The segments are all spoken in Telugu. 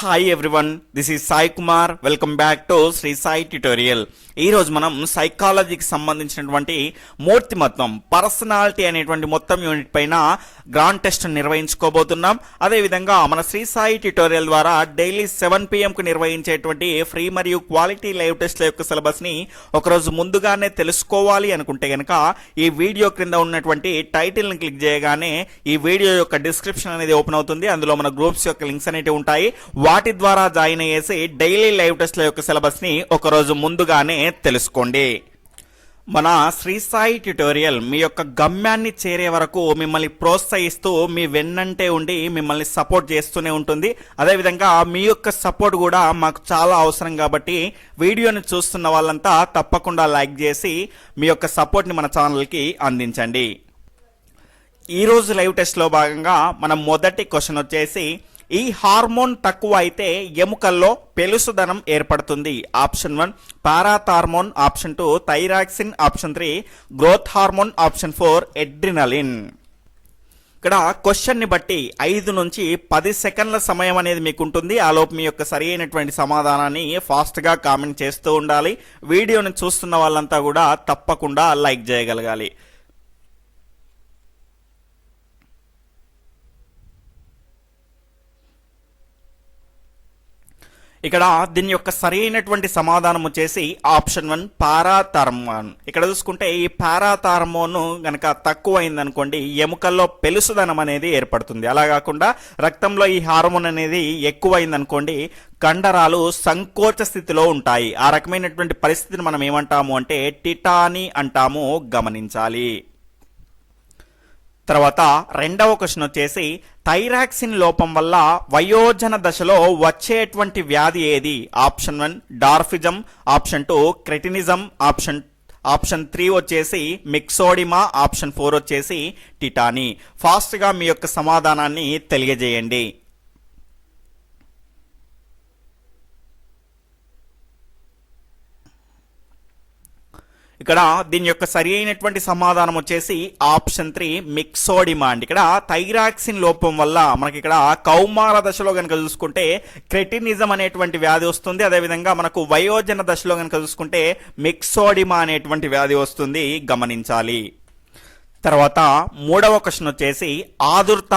Hi everyone, this is Sai Kumar. Welcome back to Shri Sai tutorial. ఈరోజు మనం సైకాలజీకి సంబంధించినటువంటి మూర్తిమత్వం పర్సనాలిటీ అనేటువంటి మొత్తం యూనిట్ పైన గ్రాండ్ టెస్ట్ నిర్వహించుకోబోతున్నాం. అదేవిధంగా మన శ్రీ సాయి ట్యుటోరియల్ ద్వారా డైలీ 7 PM కు నిర్వహించేటువంటి ఫ్రీ మరియు క్వాలిటీ లైవ్ టెస్ట్ల యొక్క సిలబస్ని ఒకరోజు ముందుగానే తెలుసుకోవాలి అనుకుంటే కనుక ఈ వీడియో క్రింద ఉన్నటువంటి టైటిల్ని క్లిక్ చేయగానే ఈ వీడియో యొక్క డిస్క్రిప్షన్ అనేది ఓపెన్ అవుతుంది. అందులో మన గ్రూప్స్ యొక్క లింక్స్ అనేవి ఉంటాయి. వాటి ద్వారా జాయిన్ అయ్యేసి డైలీ లైవ్ టెస్ట్ల యొక్క సిలబస్ని ఒకరోజు ముందుగానే తెలుసుకోండి. మన శ్రీ సాయి ట్యుటోరియల్ మీ యొక్క గమ్యాన్ని చేరే వరకు మిమ్మల్ని ప్రోత్సహిస్తూ మీ వెన్నంటే ఉండి మిమ్మల్ని సపోర్ట్ చేస్తూనే ఉంటుంది. అదేవిధంగా మీ యొక్క సపోర్ట్ కూడా మాకు చాలా అవసరం కాబట్టి వీడియోని చూస్తున్న వాళ్ళంతా తప్పకుండా లైక్ చేసి మీ యొక్క సపోర్ట్ని మన ఛానల్కి అందించండి. ఈరోజు లైవ్ టెస్ట్లో భాగంగా మన మొదటి క్వశ్చన్ వచ్చేసి, ఈ హార్మోన్ తక్కువ అయితే ఎముకల్లో పెలుసుదనం ఏర్పడుతుంది. Option 1 parathormone, option 2 thyroxine, option 3 growth hormone, option 4 adrenaline. ఇక్కడ క్వశ్చన్ని బట్టి 5 నుంచి 10 సెకండ్ల సమయం అనేది మీకు ఉంటుంది. ఆలోపు మీ యొక్క సరి అయినటువంటి సమాధానాన్ని ఫాస్ట్గా కామెంట్ చేస్తూ ఉండాలి. వీడియోని చూస్తున్న వాళ్ళంతా కూడా తప్పకుండా లైక్ చేయగలగాలి. ఇక్కడ దీని యొక్క సరైనటువంటి సమాధానం వచ్చేసి ఆప్షన్ 1 పారాథార్మోన్. ఇక్కడ చూసుకుంటే ఈ పారాథార్మోన్ గనక తక్కువ అయిందనుకోండి ఎముకల్లో పెలుసుదనం అనేది ఏర్పడుతుంది. అలా కాకుండా రక్తంలో ఈ హార్మోన్ అనేది ఎక్కువ అయిందనుకోండి కండరాలు సంకోచ స్థితిలో ఉంటాయి. ఆ రకమైనటువంటి పరిస్థితిని మనం ఏమంటాము అంటే టిటానీ అంటాము, గమనించాలి. తర్వాత రెండవ క్వశ్చన్ వచ్చేసి, థైరాక్సిన్ లోపం వల్ల వయోజన దశలో వచ్చేటువంటి వ్యాధి ఏది? Option 1 dwarfism, option 2 cretinism, option 3 వచ్చేసి మిక్సోడిమా, ఆప్షన్ 4 వచ్చేసి టిటానీ. ఫాస్ట్గా మీ యొక్క సమాధానాన్ని తెలియజేయండి. ఇక్కడ దీని యొక్క సరి అయినటువంటి సమాధానం వచ్చేసి ఆప్షన్ 3 మిక్సోడిమా అండి. ఇక్కడ థైరాక్సిన్ లోపం వల్ల మనకి ఇక్కడ కౌమార దశలో కనుక చూసుకుంటే క్రెటినిజం అనేటువంటి వ్యాధి వస్తుంది. అదేవిధంగా మనకు వయోజన దశలో కనుక చూసుకుంటే మిక్సోడిమా అనేటువంటి వ్యాధి వస్తుంది, గమనించాలి. తర్వాత మూడవ క్వశ్చన్ వచ్చేసి, ఆదుర్త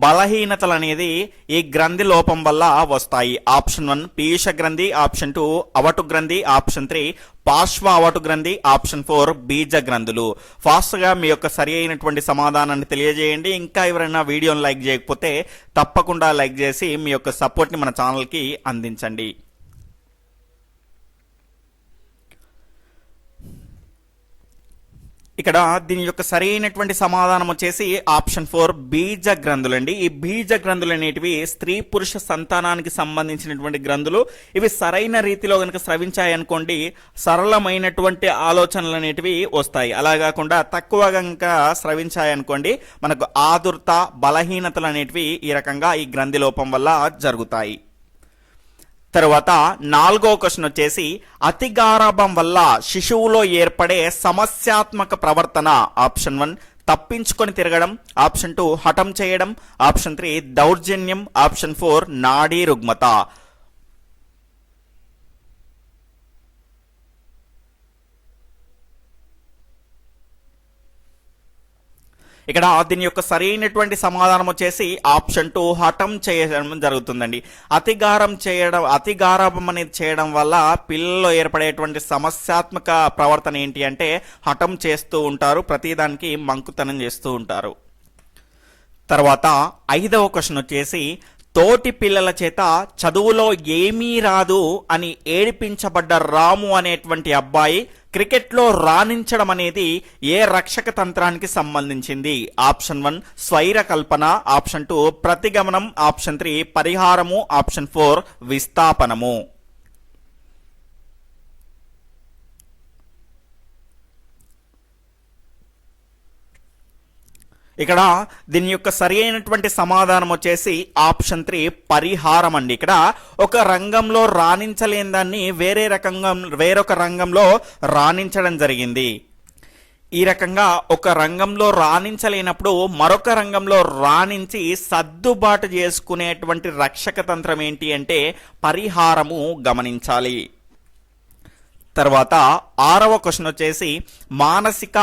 బలహీనతలు అనేది ఈ గ్రంథి లోపం వల్ల వస్తాయి. ఆప్షన్ 1 పీయూష గ్రంథి, ఆప్షన్ 2 అవటు గ్రంథి, ఆప్షన్ 3 పార్శ్వ అవటు గ్రంథి, ఆప్షన్ 4 బీజ గ్రంథులు. ఫాస్ట్గా మీ యొక్క సరి అయినటువంటి సమాధానాన్ని తెలియజేయండి. ఇంకా ఎవరైనా వీడియోని లైక్ చేయకపోతే తప్పకుండా లైక్ చేసి మీ యొక్క సపోర్ట్ని మన ఛానల్కి అందించండి. ఇక్కడ దీని యొక్క సరైనటువంటి సమాధానం వచ్చేసి ఆప్షన్ 4 బీజ గ్రంథులు అండి. ఈ బీజ గ్రంథులు అనేటివి స్త్రీ పురుష సంతానానికి సంబంధించినటువంటి గ్రంథులు. ఇవి సరైన రీతిలో కనుక స్రవించాయనుకోండి సరళమైనటువంటి ఆలోచనలు అనేటివి వస్తాయి. అలా కాకుండా తక్కువ కనుక స్రవించాయనుకోండి మనకు ఆదుర్త బలహీనతలు అనేటివి ఈ రకంగా ఈ గ్రంథి లోపం వల్ల జరుగుతాయి. తర్వాత నాలుగో క్వశ్చన్ వచ్చేసి, అతి గారాభం వల్ల శిశువులో ఏర్పడే సమస్యాత్మక ప్రవర్తన. ఆప్షన్ 1 తప్పించుకొని తిరగడం, ఆప్షన్ 2 హఠం చేయడం, ఆప్షన్ 3 దౌర్జన్యం, ఆప్షన్ 4 నాడీ రుగ్మత. ఇక్కడ దీని యొక్క సరైనటువంటి సమాధానం వచ్చేసి ఆప్షన్ 2 హఠం చేయడం జరుగుతుందండి. అతి గారాభం అనేది చేయడం వల్ల పిల్లల్లో ఏర్పడేటువంటి సమస్యాత్మక ప్రవర్తన ఏంటి అంటే హఠం చేస్తూ ఉంటారు, ప్రతిదానికి మంకుతనం చేస్తూ ఉంటారు. తర్వాత ఐదవ క్వశ్చన్ వచ్చేసి, తోటి పిల్లల చేత చదువులో ఏమీ రాదు అని ఏడిపించబడ్డ రాము అనేటువంటి అబ్బాయి క్రికెట్లో రాణించడం అనేది ఏ రక్షక తంత్రానికి సంబంధించింది? ఆప్షన్ 1 స్వైర కల్పన, ఆప్షన్ 2 ప్రతిగమనం, ఆప్షన్ 3 పరిహారము, ఆప్షన్ 4 విస్థాపనము. ఇక్కడ దీని యొక్క సరి అయినటువంటి సమాధానం వచ్చేసి ఆప్షన్ 3 పరిహారం అండి. ఇక్కడ ఒక రంగంలో రాణించలేని దాన్ని వేరొక రంగంలో రాణించడం జరిగింది. ఈ రకంగా ఒక రంగంలో రాణించలేనప్పుడు మరొక రంగంలో రాణించి సర్దుబాటు చేసుకునేటువంటి రక్షక తంత్రం ఏంటి అంటే పరిహారము గమనించాలి. తర్వాత 6వ క్వశ్చన్ వచ్చేసి మానసిక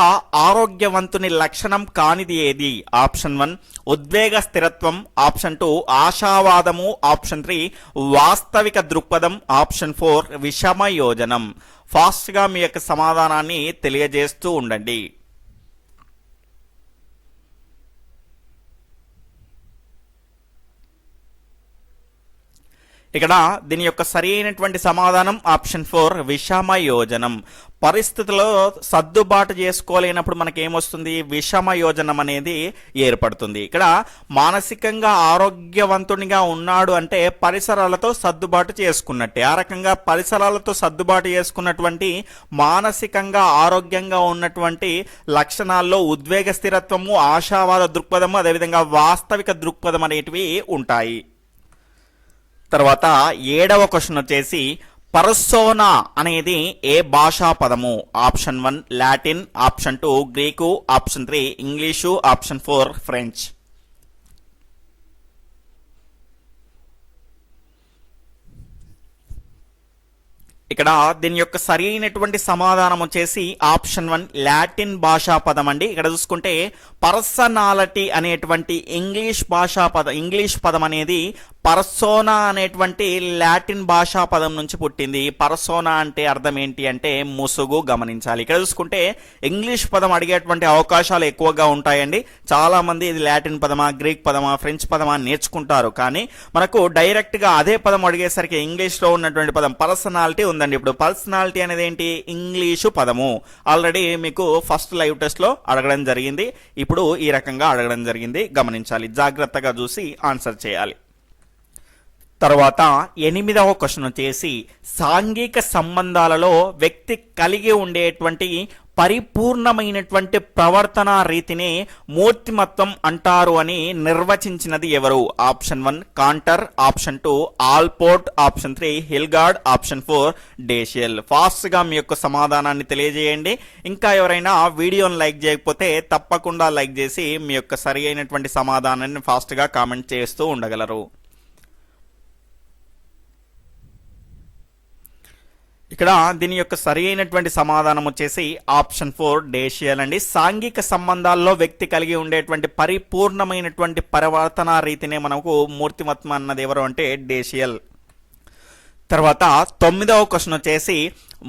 ఆరోగ్యవంతుని లక్షణం కానిది ఏది? ఆప్షన్ 1 ఉద్వేగ స్థిరత్వం, ఆప్షన్ 2 ఆశావాదము, ఆప్షన్ 3 వాస్తవిక దృక్పథం, ఆప్షన్ 4 విషమ యోజనం. ఫాస్ట్గా మీ యొక్క సమాధానాన్ని తెలియజేస్తూ ఉండండి. ఇక్కడ దీని యొక్క సరి అయినటువంటి సమాధానం ఆప్షన్ 4 విషమ యోజనం. పరిస్థితుల్లో సర్దుబాటు చేసుకోలేనప్పుడు మనకేమొస్తుంది? విషమ యోజనం అనేది ఏర్పడుతుంది. ఇక్కడ మానసికంగా ఆరోగ్యవంతునిగా ఉన్నాడు అంటే పరిసరాలతో సర్దుబాటు చేసుకున్నట్టే. ఆ రకంగా పరిసరాలతో సర్దుబాటు చేసుకున్నటువంటి మానసికంగా ఆరోగ్యంగా ఉన్నటువంటి లక్షణాల్లో ఉద్వేగ స్థిరత్వము, ఆశావాద దృక్పథము, అదేవిధంగా వాస్తవిక దృక్పథం అనేటివి ఉంటాయి. తర్వాత 7వ క్వశ్చన్ వచ్చేసి పర్సోనా అనేది ఏ భాషా పదము? Option 1 Latin, option 2 Greek, option 3 English, option 4 French. ఇక్కడ దీని యొక్క సరి అయినటువంటి సమాధానం వచ్చేసి ఆప్షన్ 1 లాటిన్ భాషా పదం అండి. ఇక్కడ చూసుకుంటే పర్సనాలిటీ అనేటువంటి ఇంగ్లీష్ పదం అనేది పర్సోనా అనేటువంటి లాటిన్ భాషా పదం నుంచి పుట్టింది. పర్సోనా అంటే అర్థం ఏంటి అంటే ముసుగు. గమనించాలి. ఇక్కడ చూసుకుంటే ఇంగ్లీష్ పదం అడిగేటువంటి అవకాశాలు ఎక్కువగా ఉంటాయండి. చాలా మంది ఇది లాటిన్ పదమా, గ్రీక్ పదమా, ఫ్రెంచ్ పదమా నేర్చుకుంటారు. కానీ మనకు డైరెక్ట్ గా అదే పదం అడిగేసరికి ఇంగ్లీష్ లో ఉన్నటువంటి పదం పర్సనాలిటీ ఉందండి. ఇప్పుడు పర్సనాలిటీ అనేది ఏంటి? ఇంగ్లీషు పదము. ఆల్రెడీ మీకు ఫస్ట్ లైవ్ టెస్ట్ లో అడగడం జరిగింది. ఇప్పుడు ఈ రకంగా అడగడం జరిగింది. గమనించాలి. జాగ్రత్తగా చూసి ఆన్సర్ చేయాలి. తర్వాత 8వ క్వశ్చన్ వచ్చేసి సాంఘిక సంబంధాలలో వ్యక్తి కలిగి ఉండేటువంటి పరిపూర్ణమైనటువంటి ప్రవర్తన రీతిని మూర్తిమత్వం అంటారు అని నిర్వచించినది ఎవరు? Option 1 Cantor, option 2 Allport, option 3 Hilgard, option 4 Dashiell. Fast గా మీ యొక్క సమాధానాన్ని తెలియజేయండి. ఇంకా ఎవరైనా వీడియోని లైక్ చేయకపోతే తప్పకుండా లైక్ చేసి మీ యొక్క సరి అయినటువంటి సమాధానాన్ని ఫాస్ట్ గా కామెంట్ చేస్తూ ఉండగలరు. ఇక్కడ దీని యొక్క సరి అయినటువంటి సమాధానం వచ్చేసి ఆప్షన్ 4 డేషియల్ అండి. సాంఘిక సంబంధాల్లో వ్యక్తి కలిగి ఉండేటువంటి పరిపూర్ణమైనటువంటి పరివర్తన రీతినే మనకు మూర్తిమత్వం అన్నది ఎవరు అంటే డేషియల్. తర్వాత 9వ క్వశ్చన్ వచ్చేసి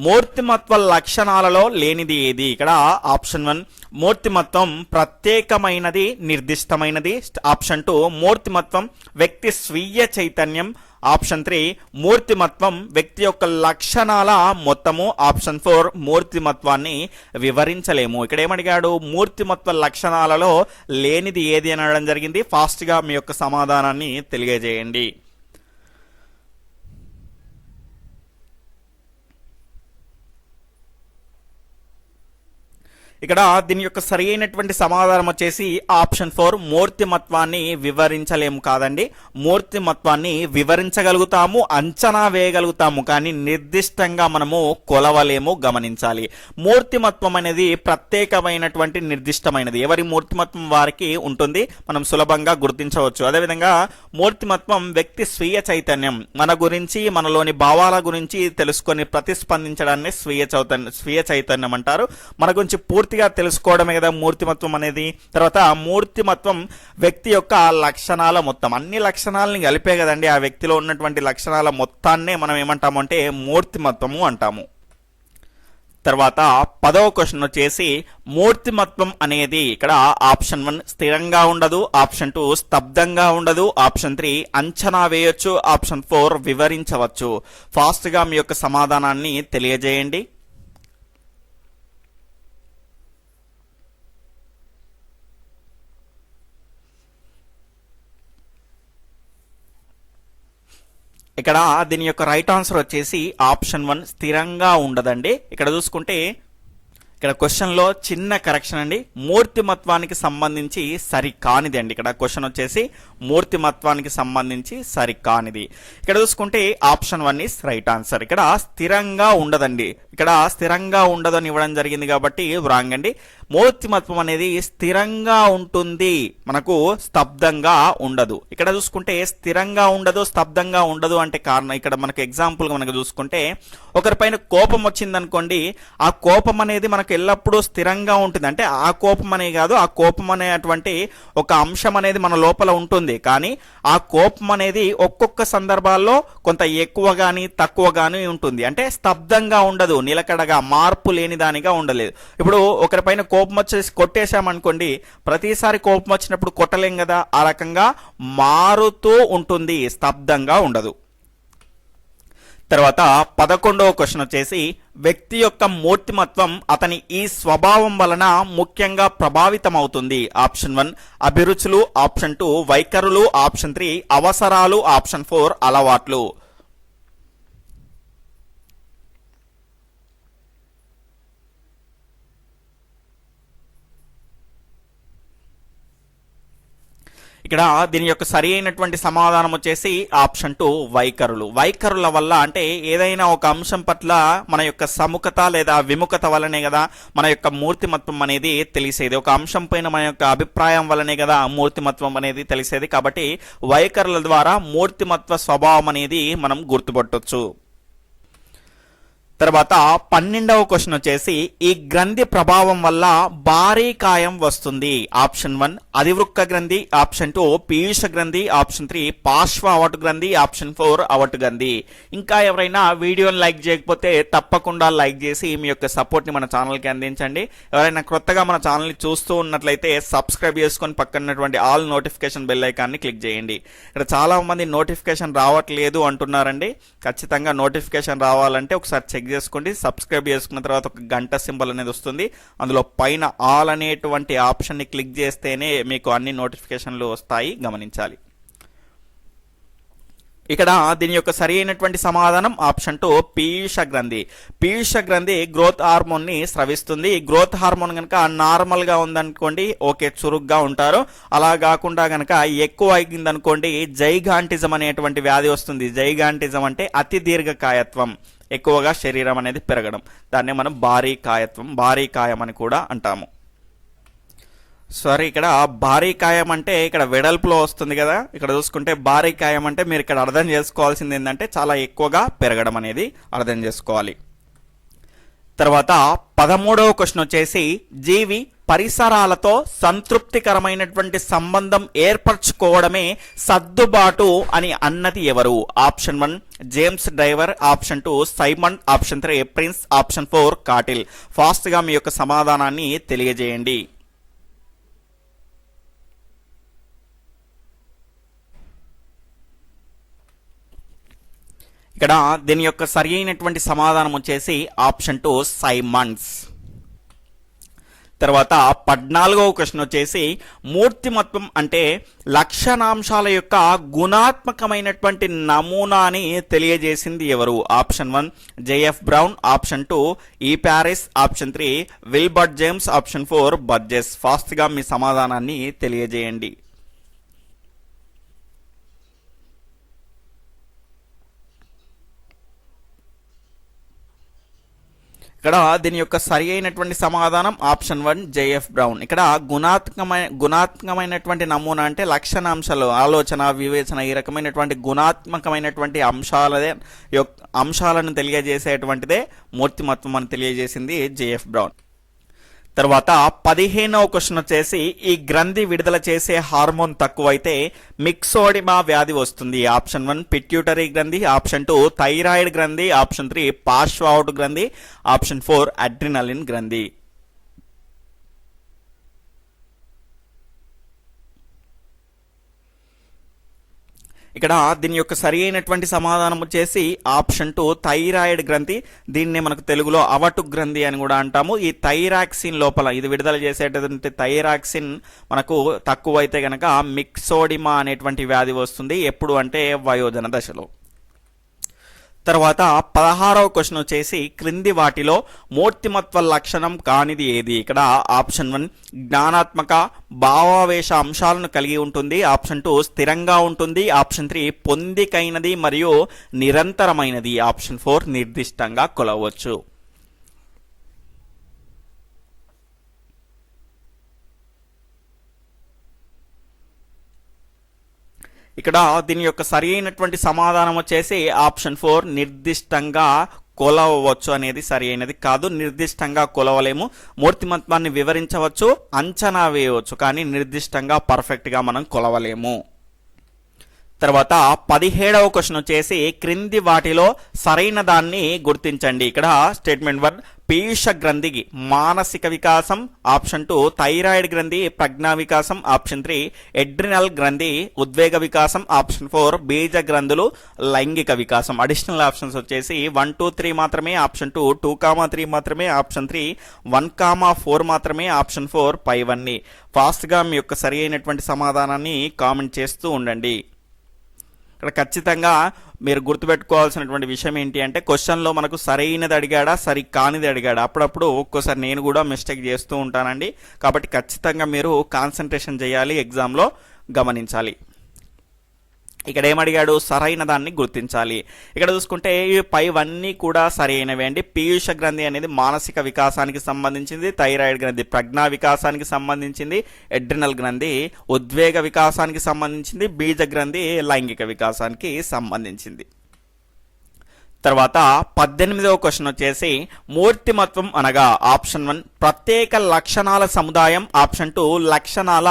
మూర్తిమత్వ లక్షణాలలో లేనిది ఏది? ఇక్కడ ఆప్షన్ 1 మూర్తిమత్వం ప్రత్యేకమైనది, నిర్దిష్టమైనది, ఆప్షన్ 2 మూర్తిమత్వం వ్యక్తి స్వీయ చైతన్యం, ఆప్షన్ 3 మూర్తిమత్వం వ్యక్తి యొక్క లక్షణాల మొత్తము, ఆప్షన్ 4 మూర్తిమత్వాన్ని వివరించలేము. ఇక్కడ ఏమడిగాడు? మూర్తిమత్వ లక్షణాలలో లేనిది ఏది అని అనడం జరిగింది. ఫాస్ట్ గా మీ యొక్క సమాధానాన్ని తెలియజేయండి. ఇక్కడ దీని యొక్క సరి అయినటువంటి సమాధానం వచ్చేసి ఆప్షన్ 4 మూర్తిమత్వాన్ని వివరించలేము కాదండి. మూర్తిమత్వాన్ని వివరించగలుగుతాము, అంచనా వేయగలుగుతాము, కానీ నిర్దిష్టంగా మనము కొలవలేము. గమనించాలి. మూర్తిమత్వం అనేది ప్రత్యేకమైనటువంటి నిర్దిష్టమైనది. ఎవరి మూర్తిమత్వం వారికి ఉంటుంది, మనం సులభంగా గుర్తించవచ్చు. అదేవిధంగా మూర్తిమత్వం వ్యక్తి స్వీయ చైతన్యం, మన గురించి మనలోని భావాల గురించి తెలుసుకొని ప్రతిస్పందించడాన్ని స్వీయ చైతన్యం అంటారు. మన గురించి పూర్తిగా తెలుసుకోవడమే కదా మూర్తిమత్వం అనేది. తర్వాత మూర్తిమత్వం వ్యక్తి యొక్క లక్షణాల మొత్తం, అన్ని లక్షణాలని కలిపే కదండి ఆ వ్యక్తిలో ఉన్నటువంటి లక్షణాల మొత్తాన్నే మనం ఏమంటాము అంటే మూర్తిమత్వము అంటాము. తర్వాత 10వ క్వశ్చన్ వచ్చేసి మూర్తిమత్వం అనేది ఇక్కడ ఆప్షన్ 1 స్థిరంగా ఉండదు, ఆప్షన్ 2 స్తబ్దంగా ఉండదు, ఆప్షన్ 3 అంచనా వేయొచ్చు, ఆప్షన్ 4 వివరించవచ్చు. ఫాస్ట్ గా మీ యొక్క సమాధానాన్ని తెలియజేయండి. ఇక్కడ దీని యొక్క రైట్ ఆన్సర్ వచ్చేసి ఆప్షన్ 1 స్థిరంగా ఉండదండి. ఇక్కడ చూసుకుంటే ఇక్కడ క్వశ్చన్లో చిన్న కరెక్షన్ అండి, మూర్తిమత్వానికి సంబంధించి సరికానిది అండి. ఇక్కడ క్వశ్చన్ వచ్చేసి మూర్తిమత్వానికి సంబంధించి సరికానిది. ఇక్కడ చూసుకుంటే ఆప్షన్ 1 ఈస్ రైట్ ఆన్సర్. ఇక్కడ స్థిరంగా ఉండదండి, ఇక్కడ స్థిరంగా ఉండదు అని ఇవ్వడం జరిగింది కాబట్టి రాంగ్ అండి. మూర్తిమత్వం అనేది స్థిరంగా ఉంటుంది, మనకు స్తబ్దంగా ఉండదు. ఇక్కడ చూసుకుంటే స్థిరంగా ఉండదు, స్తబ్దంగా ఉండదు అంటే కారణం ఇక్కడ మనకు ఎగ్జాంపుల్ మనకు చూసుకుంటే ఒకరిపైన కోపం వచ్చిందనుకోండి, ఆ కోపం అనేది మనకు ఎల్లప్పుడూ స్థిరంగా ఉంటుంది. అంటే ఆ కోపం అనే కాదు, ఆ కోపం అనేటువంటి ఒక అంశం అనేది మన లోపల ఉంటుంది, కానీ ఆ కోపం అనేది ఒక్కొక్క సందర్భాల్లో కొంత ఎక్కువ కానీ తక్కువ కానీ ఉంటుంది. అంటే స్తబ్దంగా ఉండదు, నిలకడగా మార్పు లేని దానిగా ఉండలేదు. ఇప్పుడు ఒకరిపైన కోపం వచ్చేసి కొట్టేశామనుకోండి, ప్రతిసారి కోపం వచ్చినప్పుడు కొట్టలేం కదా, ఆ రకంగా మారుతూ ఉంటుంది, స్తబ్దంగా ఉండదు. తర్వాత 11వ క్వశ్చన్ వచ్చేసి వ్యక్తి యొక్క మూర్తిమత్వం అతని ఈ స్వభావం వలన ముఖ్యంగా ప్రభావితం అవుతుంది. ఆప్షన్ 1 అభిరుచులు, ఆప్షన్ 2 వైఖరులు, ఆప్షన్ 3 అవసరాలు, ఆప్షన్ 4 అలవాట్లు. ఇక్కడ దీని యొక్క సరి అయినటువంటి సమాధానం వచ్చేసి ఆప్షన్ 2 వైఖరులు. వైఖరుల వల్ల అంటే ఏదైనా ఒక అంశం పట్ల మన యొక్క సముఖత లేదా విముఖత వల్లనే కదా మన యొక్క మూర్తిమత్వం అనేది తెలిసేది. ఒక అంశం పైన మన యొక్క అభిప్రాయం వల్లనే కదా మూర్తిమత్వం అనేది తెలిసేది. కాబట్టి వైఖరుల ద్వారా మూర్తిమత్వ స్వభావం అనేది మనం గుర్తుపట్టొచ్చు. తర్వాత 12వ క్వశ్చన్ వచ్చేసి ఈ గ్రంథి ప్రభావం వల్ల భారీ కాయం వస్తుంది. ఆప్షన్ 1 అధివృక్క గ్రంథి, ఆప్షన్ 2 పీయూష గ్రంథి, ఆప్షన్ 3 పార్శ్వ అవటు గ్రంథి, ఆప్షన్ 4 అవటు గ్రంథి. ఇంకా ఎవరైనా వీడియోని లైక్ చేయకపోతే తప్పకుండా లైక్ చేసి మీ యొక్క సపోర్ట్ని మన ఛానల్కి అందించండి. ఎవరైనా కొత్తగా మన ఛానల్ని చూస్తూ ఉన్నట్లయితే సబ్స్క్రైబ్ చేసుకొని పక్కనటువంటి ఆల్ నోటిఫికేషన్ బెల్ ఐకాన్ని క్లిక్ చేయండి. ఇక్కడ చాలా మంది నోటిఫికేషన్ రావట్లేదు అంటున్నారండి. ఖచ్చితంగా నోటిఫికేషన్ రావాలంటే ఒకసారి చెక్ చేసుకోండి. సబ్స్క్రైబ్ చేసుకున్న తర్వాత ఒక గంట సింబల్ అనేది వస్తుంది, అందులో పైన ఆల్ అనేటువంటి ఆప్షన్ ని క్లిక్ చేస్తేనే మీకు అన్ని నోటిఫికేషన్లు వస్తాయి, గమనించాలి. ఇక్కడ దీని యొక్క సరి అయినటువంటి సమాధానం ఆప్షన్ 2 పీయూష గ్రంథి. పీయూష గ్రంథి గ్రోత్ హార్మోన్ ని స్రవిస్తుంది. ఈ గ్రోత్ హార్మోన్ కనుక నార్మల్ గా ఉందనుకోండి ఓకే చురుగ్గా ఉంటారు, అలా కాకుండా కనుక ఎక్కువ అయిందనుకోండి జైగాంటిజం అనేటువంటి వ్యాధి వస్తుంది. జైగాంటిజం అంటే అతి దీర్ఘకాయత్వం, ఎక్కువగా శరీరం అనేది పెరగడం, దాన్నే మనం భారీ కాయత్వం, భారీ కాయం అని కూడా అంటాము. సారీ, ఇక్కడ భారీ కాయం అంటే ఇక్కడ వెడల్పులో వస్తుంది కదా, ఇక్కడ చూసుకుంటే భారీ కాయం అంటే మీరు ఇక్కడ అర్థం చేసుకోవాల్సింది ఏంటంటే చాలా ఎక్కువగా పెరగడం అనేది అర్థం చేసుకోవాలి. తర్వాత 13వ క్వశ్చన్ వచ్చేసి జీవి పరిసరాలతో సంతృప్తికరమైనటువంటి సంబంధం ఏర్పరచుకోవడమే సర్దుబాటు అని అన్నది ఎవరు? Option 1 James driver, option 2 Simon, option 3 prince, option 4 cattle. Fast గా మీ యొక్క సమాధానాన్ని తెలియజేయండి. ఇక్కడ దీని యొక్క సరి అయినటువంటి సమాధానం వచ్చేసి ఆప్షన్ 2 సైమన్స్. తర్వాత 14వ క్వశ్చన్ వచ్చేసి మూర్తిమత్వం అంటే లక్షణాంశాల యొక్క గుణాత్మకమైనటువంటి నమూనాని తెలియజేసింది ఎవరు? ఆప్షన్ 1 జేఎఫ్ బ్రౌన్, ఆప్షన్ 2 ఈ Paris, option 3 Wilbert James, option 4 Burgess. Fast గా మీ సమాధానాన్ని తెలియజేయండి. ఇక్కడ దీని యొక్క సరి అయినటువంటి సమాధానం ఆప్షన్ 1 జేఎఫ్ బ్రౌన్. ఇక్కడ గుణాత్మకమైనటువంటి నమూనా అంటే లక్షణాంశాలు, ఆలోచన, వివేచన, ఈ రకమైనటువంటి గుణాత్మకమైనటువంటి అంశాలను తెలియజేసేటువంటిదే మూర్తిమత్వం అని తెలియజేసింది జేఎఫ్ బ్రౌన్. తర్వాత 15వ క్వశ్చన్ వచ్చేసి ఈ గ్రంథి విడుదల చేసే హార్మోన్ తక్కువైతే మిక్సోడిమా వ్యాధి వస్తుంది. ఆప్షన్ 1 పిట్యూటరీ గ్రంథి, ఆప్షన్ 2 థైరాయిడ్ గ్రంథి, ఆప్షన్ 3 పార్శ్వఅవుట్ గ్రంథి, ఆప్షన్ 4 అడ్రినలిన్ గ్రంథి. ఇక్కడ దీని యొక్క సరి అయినటువంటి సమాధానం వచ్చేసి ఆప్షన్ 2 థైరాయిడ్ గ్రంథి. దీన్ని మనకు తెలుగులో అవటు గ్రంథి అని కూడా అంటాము. ఈ థైరాక్సిన్ లోపల ఇది విడుదల చేసేటటువంటి థైరాక్సిన్ మనకు తక్కువైతే కనుక మిక్సోడిమా అనేటువంటి వ్యాధి వస్తుంది. ఎప్పుడు అంటే వయోజన దశలో. తర్వాత 16వ క్వశ్చన్ వచ్చేసి క్రింది వాటిలో మూర్తిమత్వ లక్షణం కానిది ఏది? ఇక్కడ ఆప్షన్ 1 జ్ఞానాత్మక భావావేశ అంశాలను కలిగి ఉంటుంది, ఆప్షన్ 2 స్థిరంగా ఉంటుంది, ఆప్షన్ 3 పొందికైనది మరియు నిరంతరమైనది, ఆప్షన్ 4 నిర్దిష్టంగా కొలవచ్చు. ఇక్కడ దీని యొక్క సరి అయినటువంటి సమాధానం వచ్చేసి ఆప్షన్ 4 నిర్దిష్టంగా కొలవచ్చు అనేది సరి అయినది కాదు. నిర్దిష్టంగా కొలవలేము. మూర్తిమత్వాన్ని వివరించవచ్చు, అంచనా వేయవచ్చు, కానీ నిర్దిష్టంగా పర్ఫెక్ట్గా మనం కొలవలేము. తర్వాత 17వ క్వశ్చన్ వచ్చేసి క్రింది వాటిలో సరైన దాన్ని గుర్తించండి. ఇక్కడ స్టేట్మెంట్ 1 పీయూష గ్రంథి మానసిక వికాసం, ఆప్షన్ 2 థైరాయిడ్ గ్రంథి ప్రజ్ఞా వికాసం, ఆప్షన్ 3 ఎడ్రినల్ గ్రంథి ఉద్వేగ వికాసం, ఆప్షన్ 4 బీజ గ్రంథులు లైంగిక వికాసం. అడిషనల్ ఆప్షన్స్ వచ్చేసి 1, 2, 3 మాత్రమే, ఆప్షన్ 2, 2, 3 మాత్రమే, ఆప్షన్ 3 1, 4 మాత్రమే, ఆప్షన్ 4 పైవన్నీ. ఫాస్ట్గా మీ యొక్క సరి అయినటువంటి సమాధానాన్ని కామెంట్ చేస్తూ ఉండండి. ఇక్కడ ఖచ్చితంగా మీరు గుర్తుపెట్టుకోవాల్సినటువంటి విషయం ఏంటి అంటే క్వశ్చన్లో మనకు సరైనది అడిగాడా సరి కానిది అడిగాడా, అప్పుడప్పుడు ఒక్కోసారి నేను కూడా మిస్టేక్ చేస్తూ ఉంటానండి. కాబట్టి ఖచ్చితంగా మీరు కాన్సన్ట్రేషన్ చేయాలి, ఎగ్జామ్లో గమనించాలి. ఇక్కడ ఏమడిగాడు? సరైన దాన్ని గుర్తించాలి. ఇక్కడ చూసుకుంటే పైవన్నీ కూడా సరైనవి అండి. పీయూష గ్రంథి అనేది మానసిక వికాసానికి సంబంధించింది, థైరాయిడ్ గ్రంథి ప్రజ్ఞా వికాసానికి సంబంధించింది, ఎడ్రినల్ గ్రంథి ఉద్వేగ వికాసానికి సంబంధించింది, బీజ గ్రంథి లైంగిక వికాసానికి సంబంధించింది. తర్వాత 18వ క్వశ్చన్ వచ్చేసి మూర్తిమత్వం అనగా ఆప్షన్ 1 ప్రత్యేక లక్షణాల సముదాయం, ఆప్షన్ 2 లక్షణాల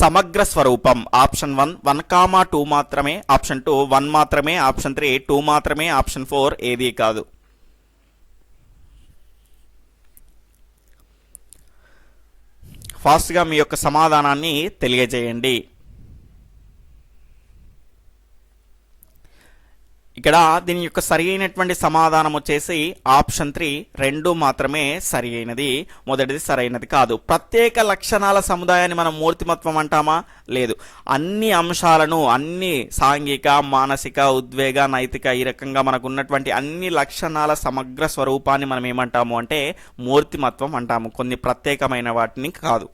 సమగ్ర స్వరూపం, ఆప్షన్ 1 1, 2 మాత్రమే, ఆప్షన్ 2 1 మాత్రమే, ఆప్షన్ 3 2 మాత్రమే, ఆప్షన్ 4 ఏదీ కాదు. ఫాస్ట్గా మీ యొక్క సమాధానాన్ని తెలియజేయండి. ఇక్కడ దీని యొక్క సరి అయినటువంటి సమాధానం వచ్చేసి ఆప్షన్ 3 2 మాత్రమే సరి అయినది. మొదటిది సరైనది కాదు. ప్రత్యేక లక్షణాల సముదాయాన్ని మనం మూర్తిమత్వం అంటామా? లేదు. అన్ని అంశాలను, అన్ని సాంఘిక మానసిక ఉద్వేగ నైతిక ఈ రకంగా మనకు ఉన్నటువంటి అన్ని లక్షణాల సమగ్ర స్వరూపాన్ని మనం ఏమంటాము అంటే మూర్తిమత్వం అంటాము, కొన్ని ప్రత్యేకమైన వాటిని కాదు.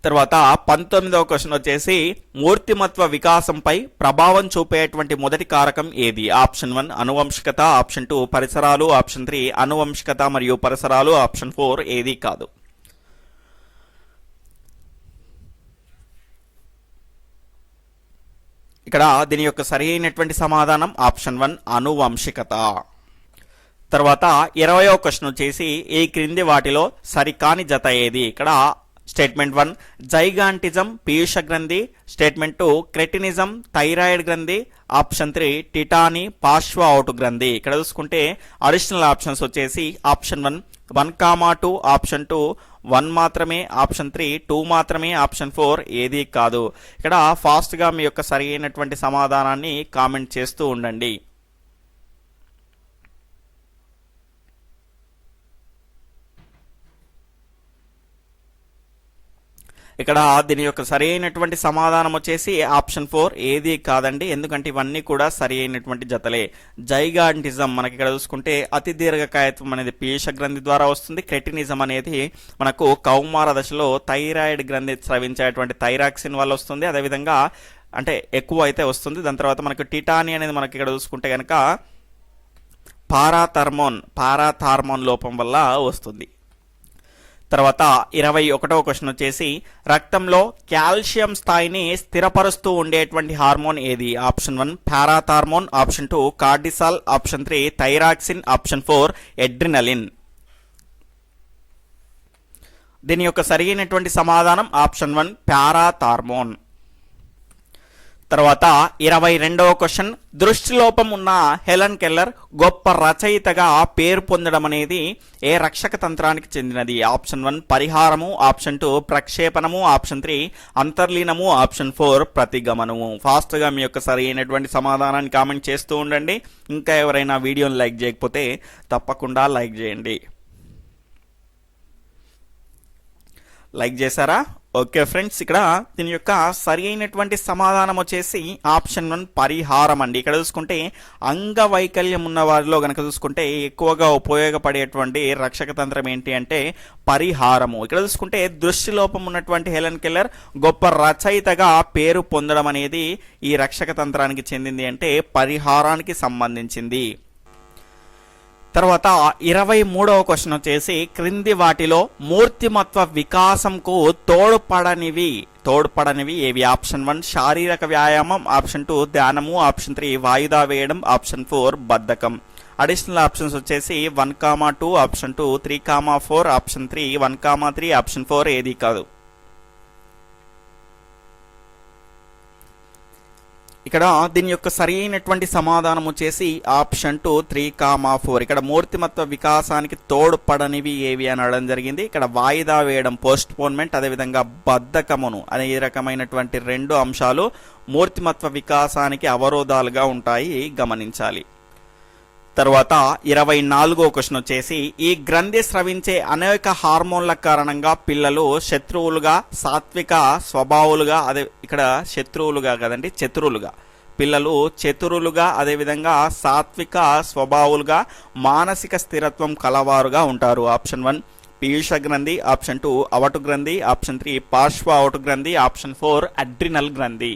తర్వాత 19వ క్వశ్చన్ వచ్చేసి మూర్తిమత్వ వికాసంపై ప్రభావం చూపేటువంటి మొదటి కారకం ఏది? ఆప్షన్ 1 అనువంశికత, ఆప్షన్ 2 పరిసరాలు, ఆప్షన్ 3 అనువంశికత మరియు పరిసరాలు, ఆప్షన్ 4 ఏదీ కాదు. ఇక్కడ దీని యొక్క సరి అయినటువంటి సమాధానం ఆప్షన్ 1 అనువంశికత. తర్వాత 20వ క్వశ్చన్ వచ్చేసి ఈ క్రింది వాటిలో సరికాని జత ఏది? ఇక్కడ స్టేట్మెంట్ 1 జైగాంటిజం పీయూష గ్రంథి, స్టేట్మెంట్ 2 క్రెటినిజం థైరాయిడ్ గ్రంథి, ఆప్షన్ 3 టిటాని పార్శ్వఔటు గ్రంథి. ఇక్కడ చూసుకుంటే అడిషనల్ ఆప్షన్స్ వచ్చేసి ఆప్షన్ 1 1, 2, ఆప్షన్ 2 1 మాత్రమే, ఆప్షన్ 3 2 మాత్రమే, ఆప్షన్ 4 ఏదీ కాదు. ఇక్కడ ఫాస్ట్గా మీ యొక్క సరి అయినటువంటి సమాధానాన్ని కామెంట్ చేస్తూ ఉండండి. ఇక్కడ దీని యొక్క సరి అయినటువంటి సమాధానం వచ్చేసి ఆప్షన్ 4 ఏది కాదండి. ఎందుకంటే ఇవన్నీ కూడా సరి అయినటువంటి జతలే. జైగాంటిజం మనకి ఇక్కడ చూసుకుంటే అతి దీర్ఘకాయత్వం అనేది పీయూష గ్రంథి ద్వారా వస్తుంది. క్రెటినిజం అనేది మనకు కౌమార దశలో థైరాయిడ్ గ్రంథి స్రవించేటువంటి థైరాక్సిన్ వల్ల వస్తుంది. అదేవిధంగా అంటే ఎక్కువ అయితే వస్తుంది. దాని తర్వాత మనకు టిటాని అనేది మనకి ఇక్కడ చూసుకుంటే కనుక పారాథార్మోన్ లోపం వల్ల వస్తుంది. తర్వాత 21వ క్వశ్చన్ వచ్చేసి రక్తంలో కాల్షియం స్థాయిని స్థిరపరుస్తూ ఉండేటువంటి హార్మోన్ ఏది? Option 1 parathormone, option 2 cortisol, option 3 thyroxine, option 4 adrenaline. దీని యొక్క సరైనటువంటి సమాధానం ఆప్షన్ 1 పారాథార్మోన్. తర్వాత 22వ క్వశ్చన్ దృష్టిలోపం ఉన్న హెలెన్ కెల్లర్ గొప్ప రచయితగా పేరు పొందడం అనేది ఏ రక్షక తంత్రానికి చెందినది? ఆప్షన్ 1 పరిహారము, ఆప్షన్ 2 ప్రక్షేపణము, ఆప్షన్ 3 అంతర్లీనము, ఆప్షన్ 4 ప్రతిగమనము. ఫాస్ట్గా మీ యొక్క సరైనటువంటి సమాధానాన్ని కామెంట్ చేస్తూ ఉండండి. ఇంకా ఎవరైనా వీడియోని లైక్ చేయకపోతే తప్పకుండా లైక్ చేయండి. లైక్ చేశారా? ఓకే ఫ్రెండ్స్, ఇక్కడ దీని యొక్క సరి అయినటువంటి సమాధానం వచ్చేసి ఆప్షన్ 1 పరిహారం అండి. ఇక్కడ చూసుకుంటే అంగవైకల్యం ఉన్న వారిలో గనక చూసుకుంటే ఎక్కువగా ఉపయోగపడేటువంటి రక్షక తంత్రం ఏంటి అంటే పరిహారము. ఇక్కడ చూసుకుంటే దృష్టిలోపం ఉన్నటువంటి హెలెన్ కెల్లర్ గొప్ప రచయితగా పేరు పొందడం అనేది ఈ రక్షక తంత్రానికి చెందింది అంటే పరిహారానికి సంబంధించింది. తర్వాత 23వ క్వశ్చన్ వచ్చేసి క్రింది వాటిలో మూర్తిమత్వ వికాసంకు తోడ్పడనివి ఏవి? ఆప్షన్ 1 శారీరక వ్యాయామం, ఆప్షన్ 2 ధ్యానము, ఆప్షన్ 3 వాయిదా వేయడం, ఆప్షన్ 4 బద్ధకం. అడిషనల్ ఆప్షన్స్ వచ్చేసి 1,2, ఆప్షన్ 2 3,4, ఆప్షన్ 3 1,3, ఆప్షన్ 4 ఏది కాదు. ఇక్కడ దీని యొక్క సరి అయినటువంటి సమాధానం వచ్చేసి ఆప్షన్ 2 3,4. ఇక్కడ మూర్తిమత్వ వికాసానికి తోడ్పడనివి ఏవి అని అడగడం జరిగింది. ఇక్కడ వాయిదా వేయడం పోస్ట్ పోన్మెంట్, అదేవిధంగా బద్ధకమును అనే ఈ రకమైనటువంటి 2 అంశాలు మూర్తిమత్వ వికాసానికి అవరోధాలుగా ఉంటాయి, గమనించాలి. తర్వాత 24వ క్వశ్చన్ వచ్చేసి ఈ గ్రంథి స్రవించే అనేక హార్మోన్ల కారణంగా పిల్లలు శత్రువులుగా, సాత్విక స్వభావులుగా, అదే ఇక్కడ శత్రువులుగా కదండి చతురులుగా, పిల్లలు చతురులుగా, అదేవిధంగా సాత్విక స్వభావులుగా, మానసిక స్థిరత్వం కలవారుగా ఉంటారు. ఆప్షన్ 1 పీయూష గ్రంథి, ఆప్షన్ 2 అవటు గ్రంథి, ఆప్షన్ 3 పార్శ్వ అవటు గ్రంథి, ఆప్షన్ 4 అడ్రినల్ గ్రంథి.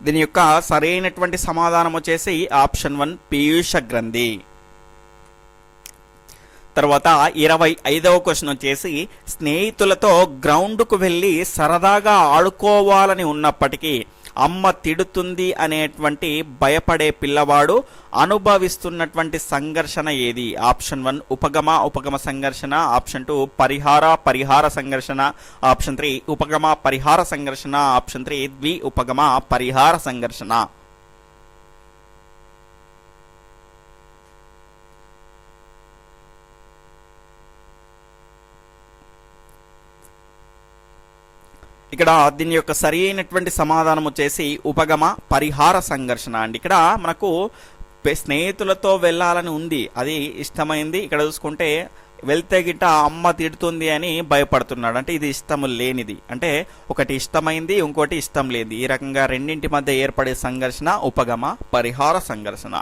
దీని యొక్క సరైనటువంటి సమాధానం వచ్చేసి ఆప్షన్ 1 పీయూష గ్రంథి. తర్వాత 25వ క్వశ్చన్ వచ్చేసి స్నేహితులతో గ్రౌండ్కు వెళ్ళి సరదాగా ఆడుకోవాలని ఉన్నప్పటికీ అమ్మ తిడుతుంది అనేటువంటి భయపడే పిల్లవాడు అనుభవిస్తున్నటువంటి సంఘర్షణ ఏది? ఆప్షన్ 1 ఉపగమ సంఘర్షణ, ఆప్షన్ 2 పరిహార సంఘర్షణ, ఆప్షన్ 3 ఉపగమ పరిహార సంఘర్షణ, ఆప్షన్ 3 ద్వి ఉపగమ పరిహార సంఘర్షణ. ఇక్కడ దీని యొక్క సరి అయినటువంటి సమాధానం వచ్చేసి ఉపగమ పరిహార సంఘర్షణ అండి. ఇక్కడ మనకు స్నేహితులతో వెళ్ళాలని ఉంది, అది ఇష్టమైంది. ఇక్కడ చూసుకుంటే వెళ్తే గిట్ట అమ్మ తిడుతుంది అని భయపడుతున్నాడు, అంటే ఇది ఇష్టం లేనిది. అంటే ఒకటి ఇష్టమైంది, ఇంకోటి ఇష్టం లేనిది. ఈ రకంగా రెండింటి మధ్య ఏర్పడే సంఘర్షణ ఉపగమ పరిహార సంఘర్షణ.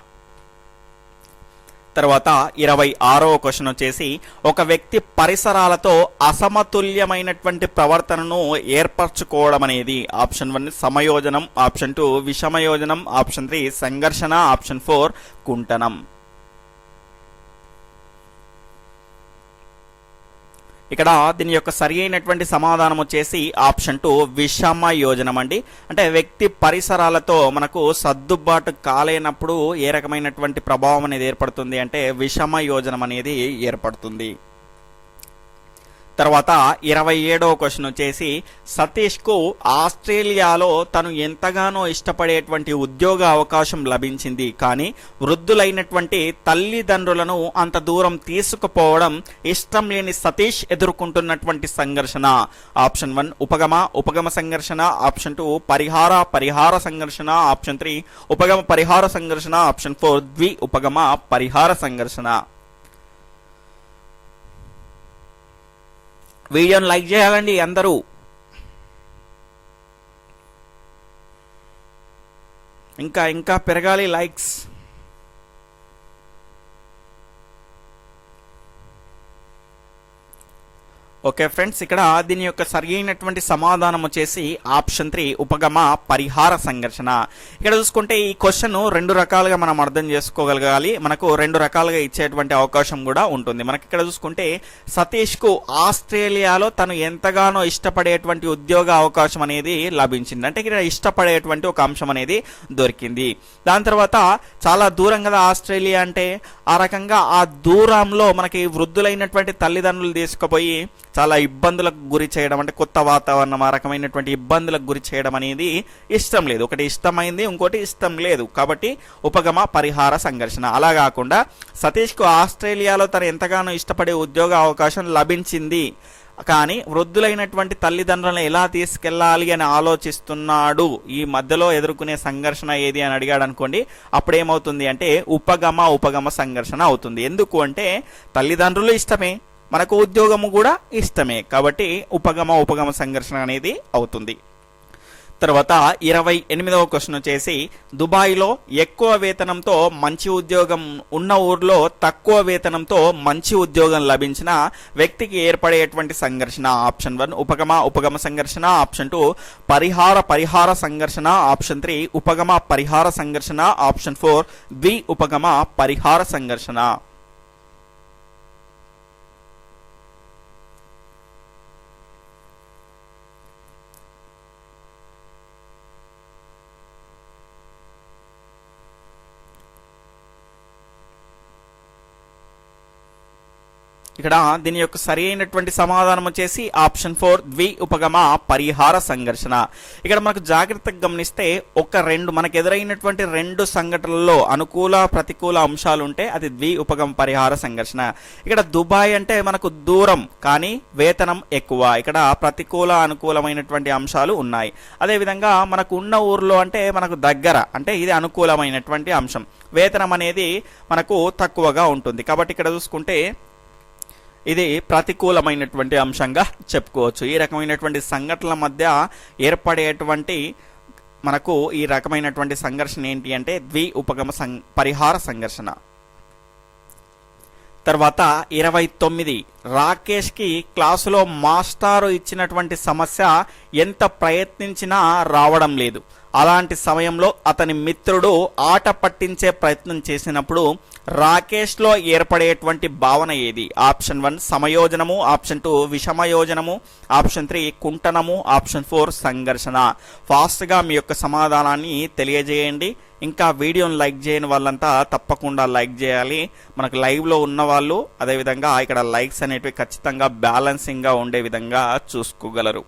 తర్వాత 26వ క్వశ్చన్ వచ్చేసి ఒక వ్యక్తి పరిసరాలతో అసమతుల్యమైనటువంటి ప్రవర్తనను ఏర్పరచుకోవడం అనేది ఆప్షన్ 1 సమయోజనం, ఆప్షన్ 2 విషమయోజనం, ఆప్షన్ 3 సంఘర్షణ, ఆప్షన్ 4 కుంటనం. ఇక్కడ దీని యొక్క సరి అయినటువంటి సమాధానం వచ్చేసి ఆప్షన్ 2 విషమ యోజనం అండి. అంటే వ్యక్తి పరిసరాలతో మనకు సర్దుబాటు కాలేనప్పుడు ఏ రకమైనటువంటి ప్రభావం అనేది ఏర్పడుతుంది అంటే విషమ యోజనం అనేది ఏర్పడుతుంది. తర్వాత 27వ క్వశ్చన్ వచ్చేసి సతీష్కు ఆస్ట్రేలియాలో తను ఎంతగానో ఇష్టపడేటువంటి ఉద్యోగ అవకాశం లభించింది, కానీ వృద్ధులైనటువంటి తల్లిదండ్రులను అంత దూరం తీసుకుపోవడం ఇష్టం లేని సతీష్ ఎదుర్కొంటున్నటువంటి సంఘర్షణ. ఆప్షన్ 1 ఉపగమ సంఘర్షణ, ఆప్షన్ 2 పరిహార సంఘర్షణ, ఆప్షన్ 3 ఉపగమ పరిహార సంఘర్షణ, ఆప్షన్ 4 ద్వి ఉపగమ పరిహార సంఘర్షణ. వీడియోని లైక్ చేయాలండి అందరూ. ఇంకా పెరగాలి లైక్స్. ఓకే ఫ్రెండ్స్, ఇక్కడ దీని యొక్క సరి అయినటువంటి సమాధానం వచ్చేసి ఆప్షన్ 3 ఉపగమ పరిహార సంఘర్షణ. ఇక్కడ చూసుకుంటే ఈ క్వశ్చన్ 2 రకాలుగా మనం అర్థం చేసుకోగలగాలి. మనకు 2 రకాలుగా ఇచ్చేటువంటి అవకాశం కూడా ఉంటుంది. మనకి ఇక్కడ చూసుకుంటే సతీష్కు ఆస్ట్రేలియాలో తను ఎంతగానో ఇష్టపడేటువంటి ఉద్యోగ అవకాశం అనేది లభించింది, అంటే ఇక్కడ ఇష్టపడేటువంటి ఒక అంశం అనేది దొరికింది. దాని తర్వాత చాలా దూరం కదా ఆస్ట్రేలియా అంటే, ఆ రకంగా ఆ దూరంలో మనకి వృద్ధులైనటువంటి తల్లిదండ్రులు తీసుకుపోయి చాలా ఇబ్బందులకు గురి చేయడం, అంటే కొత్త వాతావరణం, ఆ రకమైనటువంటి ఇబ్బందులకు గురి చేయడం అనేది ఇష్టం లేదు. ఒకటి ఇష్టమైంది, ఇంకోటి ఇష్టం లేదు, కాబట్టి ఉపగమ పరిహార సంఘర్షణ. అలా కాకుండా సతీష్కు ఆస్ట్రేలియాలో తను ఎంతగానో ఇష్టపడే ఉద్యోగ అవకాశం లభించింది, కానీ వృద్ధులైనటువంటి తల్లిదండ్రులను ఎలా తీసుకెళ్ళాలి అని ఆలోచిస్తున్నాడు, ఈ మధ్యలో ఎదుర్కొనే సంఘర్షణ ఏది అని అడిగాడు అనుకోండి, అప్పుడేమవుతుంది అంటే ఉపగమ సంఘర్షణ అవుతుంది. ఎందుకు అంటే తల్లిదండ్రులు ఇష్టమే, మనకు ఉద్యోగము కూడా ఇష్టమే, కాబట్టి ఉపగమ సంఘర్షణ అనేది అవుతుంది. తర్వాత 28వ క్వశ్చన్ వచ్చేసి దుబాయ్లో ఎక్కువ వేతనంతో మంచి ఉద్యోగం ఉన్న ఊర్లో తక్కువ వేతనంతో మంచి ఉద్యోగం లభించిన వ్యక్తికి ఏర్పడేటువంటి సంఘర్షణ. ఆప్షన్ 1 ఉపగమ సంఘర్షణ, ఆప్షన్ 2 పరిహార సంఘర్షణ, ఆప్షన్ 3 పరిహార సంఘర్షణ, ఆప్షన్ 4 పరిహార సంఘర్షణ. ఇక్కడ దీని యొక్క సరి అయినటువంటి సమాధానం వచ్చేసి ఆప్షన్ 4 పరిహార సంఘర్షణ. ఇక్కడ మనకు జాగ్రత్తగా గమనిస్తే మనకు ఎదురైనటువంటి 2 సంఘటనలలో అనుకూల ప్రతికూల అంశాలు ఉంటే అది పరిహార సంఘర్షణ. ఇక్కడ దుబాయ్ అంటే మనకు దూరం కానీ వేతనం ఎక్కువ, ఇక్కడ ప్రతికూల అనుకూలమైనటువంటి అంశాలు ఉన్నాయి. అదేవిధంగా మనకు ఉన్న ఊర్లో అంటే మనకు దగ్గర అంటే ఇది అనుకూలమైనటువంటి అంశం, వేతనం అనేది మనకు తక్కువగా ఉంటుంది. కాబట్టి ఇక్కడ చూసుకుంటే ఇది ప్రతికూలమైనటువంటి అంశంగా చెప్పుకోవచ్చు. ఈ రకమైనటువంటి సంఘటనల మధ్య ఏర్పడేటువంటి మనకు ఈ రకమైనటువంటి సంఘర్షణ ఏంటి అంటే పరిహార సంఘర్షణ. తర్వాత 29 రాకేష్కి క్లాసులో మాస్టారు ఇచ్చినటువంటి సమస్య ఎంత ప్రయత్నించినా రావడం లేదు. అలాంటి సమయంలో అతని మిత్రుడు ఆట పట్టించే ప్రయత్నం చేసినప్పుడు రాకేష్లో ఏర్పడేటువంటి భావన ఏది? ఆప్షన్ 1 సమయోజనము, ఆప్షన్ 2 విషమయోజనము, ఆప్షన్ 3 కుంటనము, ఆప్షన్ 4 సంఘర్షణ. ఫాస్ట్గా మీ యొక్క సమాధానాన్ని తెలియజేయండి. ఇంకా వీడియోని లైక్ చేయని వాళ్ళంతా తప్పకుండా లైక్ చేయాలి. మనకు లైవ్లో ఉన్న వాళ్ళు అదేవిధంగా ఇక్కడ లైక్స్ అనేటివి ఖచ్చితంగా బ్యాలెన్సింగ్గా ఉండే విధంగా చూసుకోగలరు.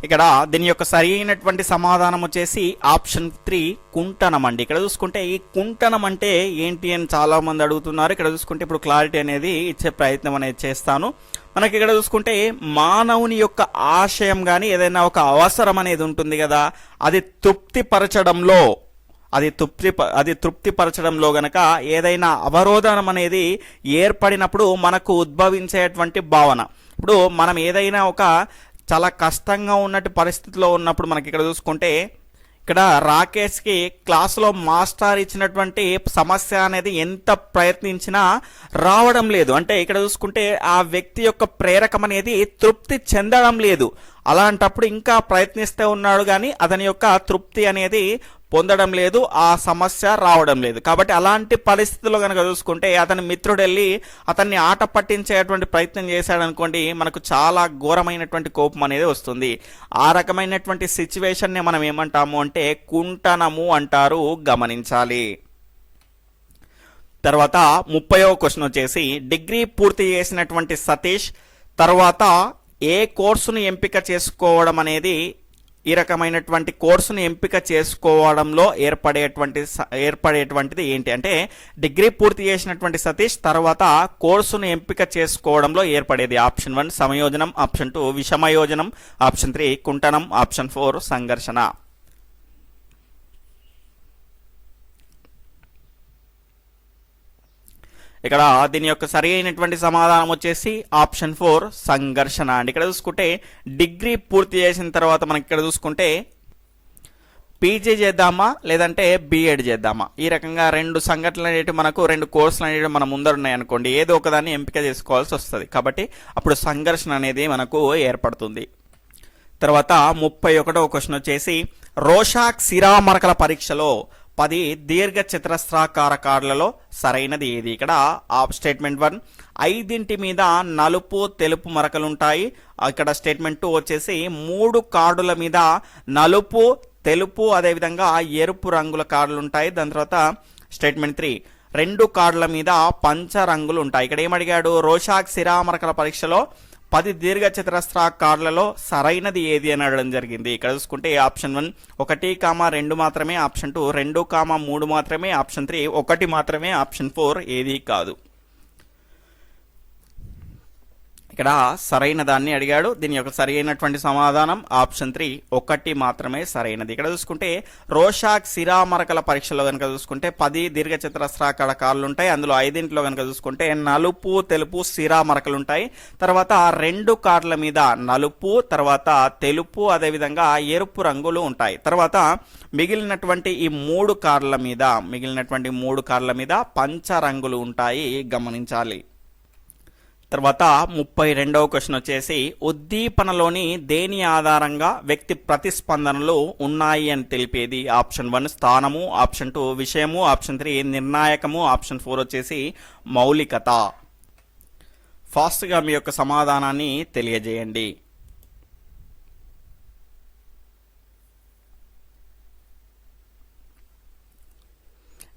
ఇక్కడ దీని యొక్క సరి అయినటువంటి సమాధానం వచ్చేసి ఆప్షన్ 3 కుంటనం అండి. ఇక్కడ చూసుకుంటే ఈ కుంటనం అంటే ఏంటి అని చాలా మంది అడుగుతున్నారు. ఇక్కడ చూసుకుంటే ఇప్పుడు క్లారిటీ అనేది ఇచ్చే ప్రయత్నం అనేది చేస్తాను. మనకి ఇక్కడ చూసుకుంటే మానవుని యొక్క ఆశయం కానీ ఏదైనా ఒక అవసరం అనేది ఉంటుంది కదా, అది తృప్తిపరచడంలో గనక ఏదైనా అవరోధనం అనేది ఏర్పడినప్పుడు మనకు ఉద్భవించేటువంటి భావన. ఇప్పుడు మనం ఏదైనా ఒక చాలా కష్టంగా ఉన్నట్టు పరిస్థితిలో ఉన్నప్పుడు మనకి ఇక్కడ చూసుకుంటే ఇక్కడ రాకేష్కి క్లాసులో మాస్టర్ ఇచ్చినటువంటి సమస్య అనేది ఎంత ప్రయత్నించినా రావడం లేదు. అంటే ఇక్కడ చూసుకుంటే ఆ వ్యక్తి యొక్క ప్రేరకం అనేది తృప్తి చెందడం లేదు. అలాంటప్పుడు ఇంకా ప్రయత్నిస్తూ ఉన్నాడు కానీ అతని యొక్క తృప్తి అనేది పొందడం లేదు, ఆ సమస్య రావడం లేదు. కాబట్టి అలాంటి పరిస్థితుల్లో కనుక చూసుకుంటే అతని మిత్రుడు వెళ్ళి అతన్ని ఆట పట్టించేటువంటి ప్రయత్నం చేశాడనుకోండి, మనకు చాలా ఘోరమైనటువంటి కోపం అనేది వస్తుంది. ఆ రకమైనటువంటి సిచ్యువేషన్ని మనం ఏమంటాము అంటే కుంటనము అంటారు, గమనించాలి. తర్వాత 30వ క్వశ్చన్ వచ్చేసి డిగ్రీ పూర్తి చేసినటువంటి సతీష్ తర్వాత ఏ కోర్సును ఎంపిక చేసుకోవడం అనేది ఈ రకమైనటువంటి కోర్సును ఎంపిక చేసుకోవడంలో ఏర్పడేటువంటిది ఏంటి అంటే డిగ్రీ పూర్తి చేసినటువంటి సతీష్ తర్వాత కోర్సును ఎంపిక చేసుకోవడంలో ఏర్పడేది. ఆప్షన్ 1 సమయోజనం, ఆప్షన్ 2 విషమయోజనం, ఆప్షన్ 3 కుంటనం, ఆప్షన్ 4 సంఘర్షణ. ఇక్కడ దీని యొక్క సరి అయినటువంటి సమాధానం వచ్చేసి ఆప్షన్ 4 సంఘర్షణ అండి. ఇక్కడ చూసుకుంటే డిగ్రీ పూర్తి చేసిన తర్వాత మనకి ఇక్కడ చూసుకుంటే పీజీ చేద్దామా లేదంటే బీఎడ్ చేద్దామా, ఈ రకంగా 2 సంఘటనలు అనేవి మనకు 2 కోర్సులు అనేవి మన ముందర ఉన్నాయి అనుకోండి, ఏదో ఒకదాన్ని ఎంపిక చేసుకోవాల్సి వస్తుంది. కాబట్టి అప్పుడు సంఘర్షణ అనేది మనకు ఏర్పడుతుంది. తర్వాత 31వ క్వశ్చన్ వచ్చేసి రోషాక్ సిరామరకల పరీక్షలో 10 దీర్ఘ చతురస్రాకార కార్డులలో సరైనది ఏది? ఇక్కడ స్టేట్మెంట్ 1 5 మీద నలుపు తెలుపు మరకలుంటాయి. ఇక్కడ స్టేట్మెంట్ 2 వచ్చేసి 3 కార్డుల మీద నలుపు తెలుపు అదేవిధంగా ఎరుపు రంగుల కార్డులు ఉంటాయి. దాని తర్వాత స్టేట్మెంట్ 3 2 కార్డుల మీద పంచ రంగులు ఉంటాయి. ఇక్కడ ఏమడిగాడు, రోషాక్ సిరామరకల పరీక్షలో 10 దీర్ఘ చతురస్ర కార్డులలో సరైనది ఏది అని అడగడం జరిగింది. ఇక్కడ చూసుకుంటే ఆప్షన్ 1 1, 2 మాత్రమే, ఆప్షన్ 2 2, 3 మాత్రమే, ఆప్షన్ 3 1 మాత్రమే, ఆప్షన్ 4 ఏది కాదు. ఇక్కడ సరైన దాన్ని అడిగాడు. దీని యొక్క సరైనటువంటి సమాధానం ఆప్షన్ 3 ఒకటి మాత్రమే సరైనది. ఇక్కడ చూసుకుంటే రోషాక్ సిరామరకల పరీక్షలో కనుక చూసుకుంటే 10 దీర్ఘచతురస్రాకార కార్లు ఉంటాయి. అందులో 5 కనుక చూసుకుంటే నలుపు తెలుపు సిరామరకలు ఉంటాయి. తర్వాత 2 కార్ల మీద నలుపు, తర్వాత తెలుపు, అదేవిధంగా ఎరుపు రంగులు ఉంటాయి. తర్వాత మిగిలినటువంటి ఈ 3 కార్ల మీద పంచ రంగులు ఉంటాయి, గమనించాలి. తర్వాత 32వ క్వశ్చన్ వచ్చేసి ఉద్దీపనలోని దేని ఆధారంగా వ్యక్తి ప్రతిస్పందనలు ఉన్నాయి అని తెలిపేది? ఆప్షన్ 1 స్థానము, ఆప్షన్ 2 విషయము, ఆప్షన్ 3 నిర్ణాయకము, ఆప్షన్ 4 వచ్చేసి మౌలికత. ఫాస్ట్గా మీ యొక్క సమాధానాన్ని తెలియజేయండి.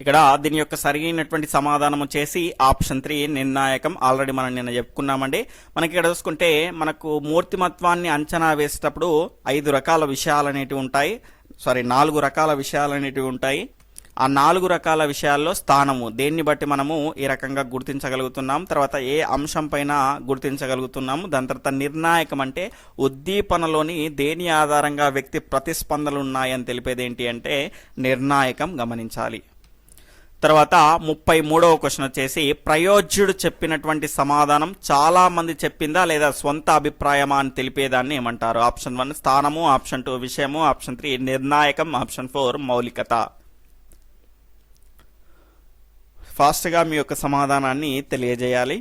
ఇక్కడ దీని యొక్క సరైనటువంటి సమాధానం వచ్చేసి ఆప్షన్ 3 నిర్ణాయకం. ఆల్రెడీ మనం నిన్న చెప్పుకున్నామండి. మనకి ఇక్కడ చూసుకుంటే మనకు మూర్తిమత్వాన్ని అంచనా వేసేటప్పుడు 5 రకాల విషయాలు అనేటివి ఉంటాయి. 4 రకాల విషయాలు అనేటివి ఉంటాయి. ఆ 4 రకాల విషయాల్లో స్థానము, దేన్ని బట్టి మనము ఈ రకంగా గుర్తించగలుగుతున్నాం, తర్వాత ఏ అంశం పైన గుర్తించగలుగుతున్నాము, దాని తర్వాత నిర్ణాయకం అంటే ఉద్దీపనలోని దేని ఆధారంగా వ్యక్తి ప్రతిస్పందనలు ఉన్నాయని తెలిపేది ఏంటి అంటే నిర్ణాయకం, గమనించాలి. తర్వాత 33వ క్వశ్చన్ వచ్చేసి ప్రయోజ్యుడు చెప్పినటువంటి సమాధానం చాలా మంది చెప్పిందా లేదా స్వంత అభిప్రాయమా అని తెలిపేదాన్ని ఏమంటారు? ఆప్షన్ 1 స్థానము, ఆప్షన్ 2 విషయము, ఆప్షన్ 3 నిర్ణాయకం, ఆప్షన్ 4 మౌలికత. ఫాస్ట్గా మీ యొక్క సమాధానాన్ని తెలియజేయాలి.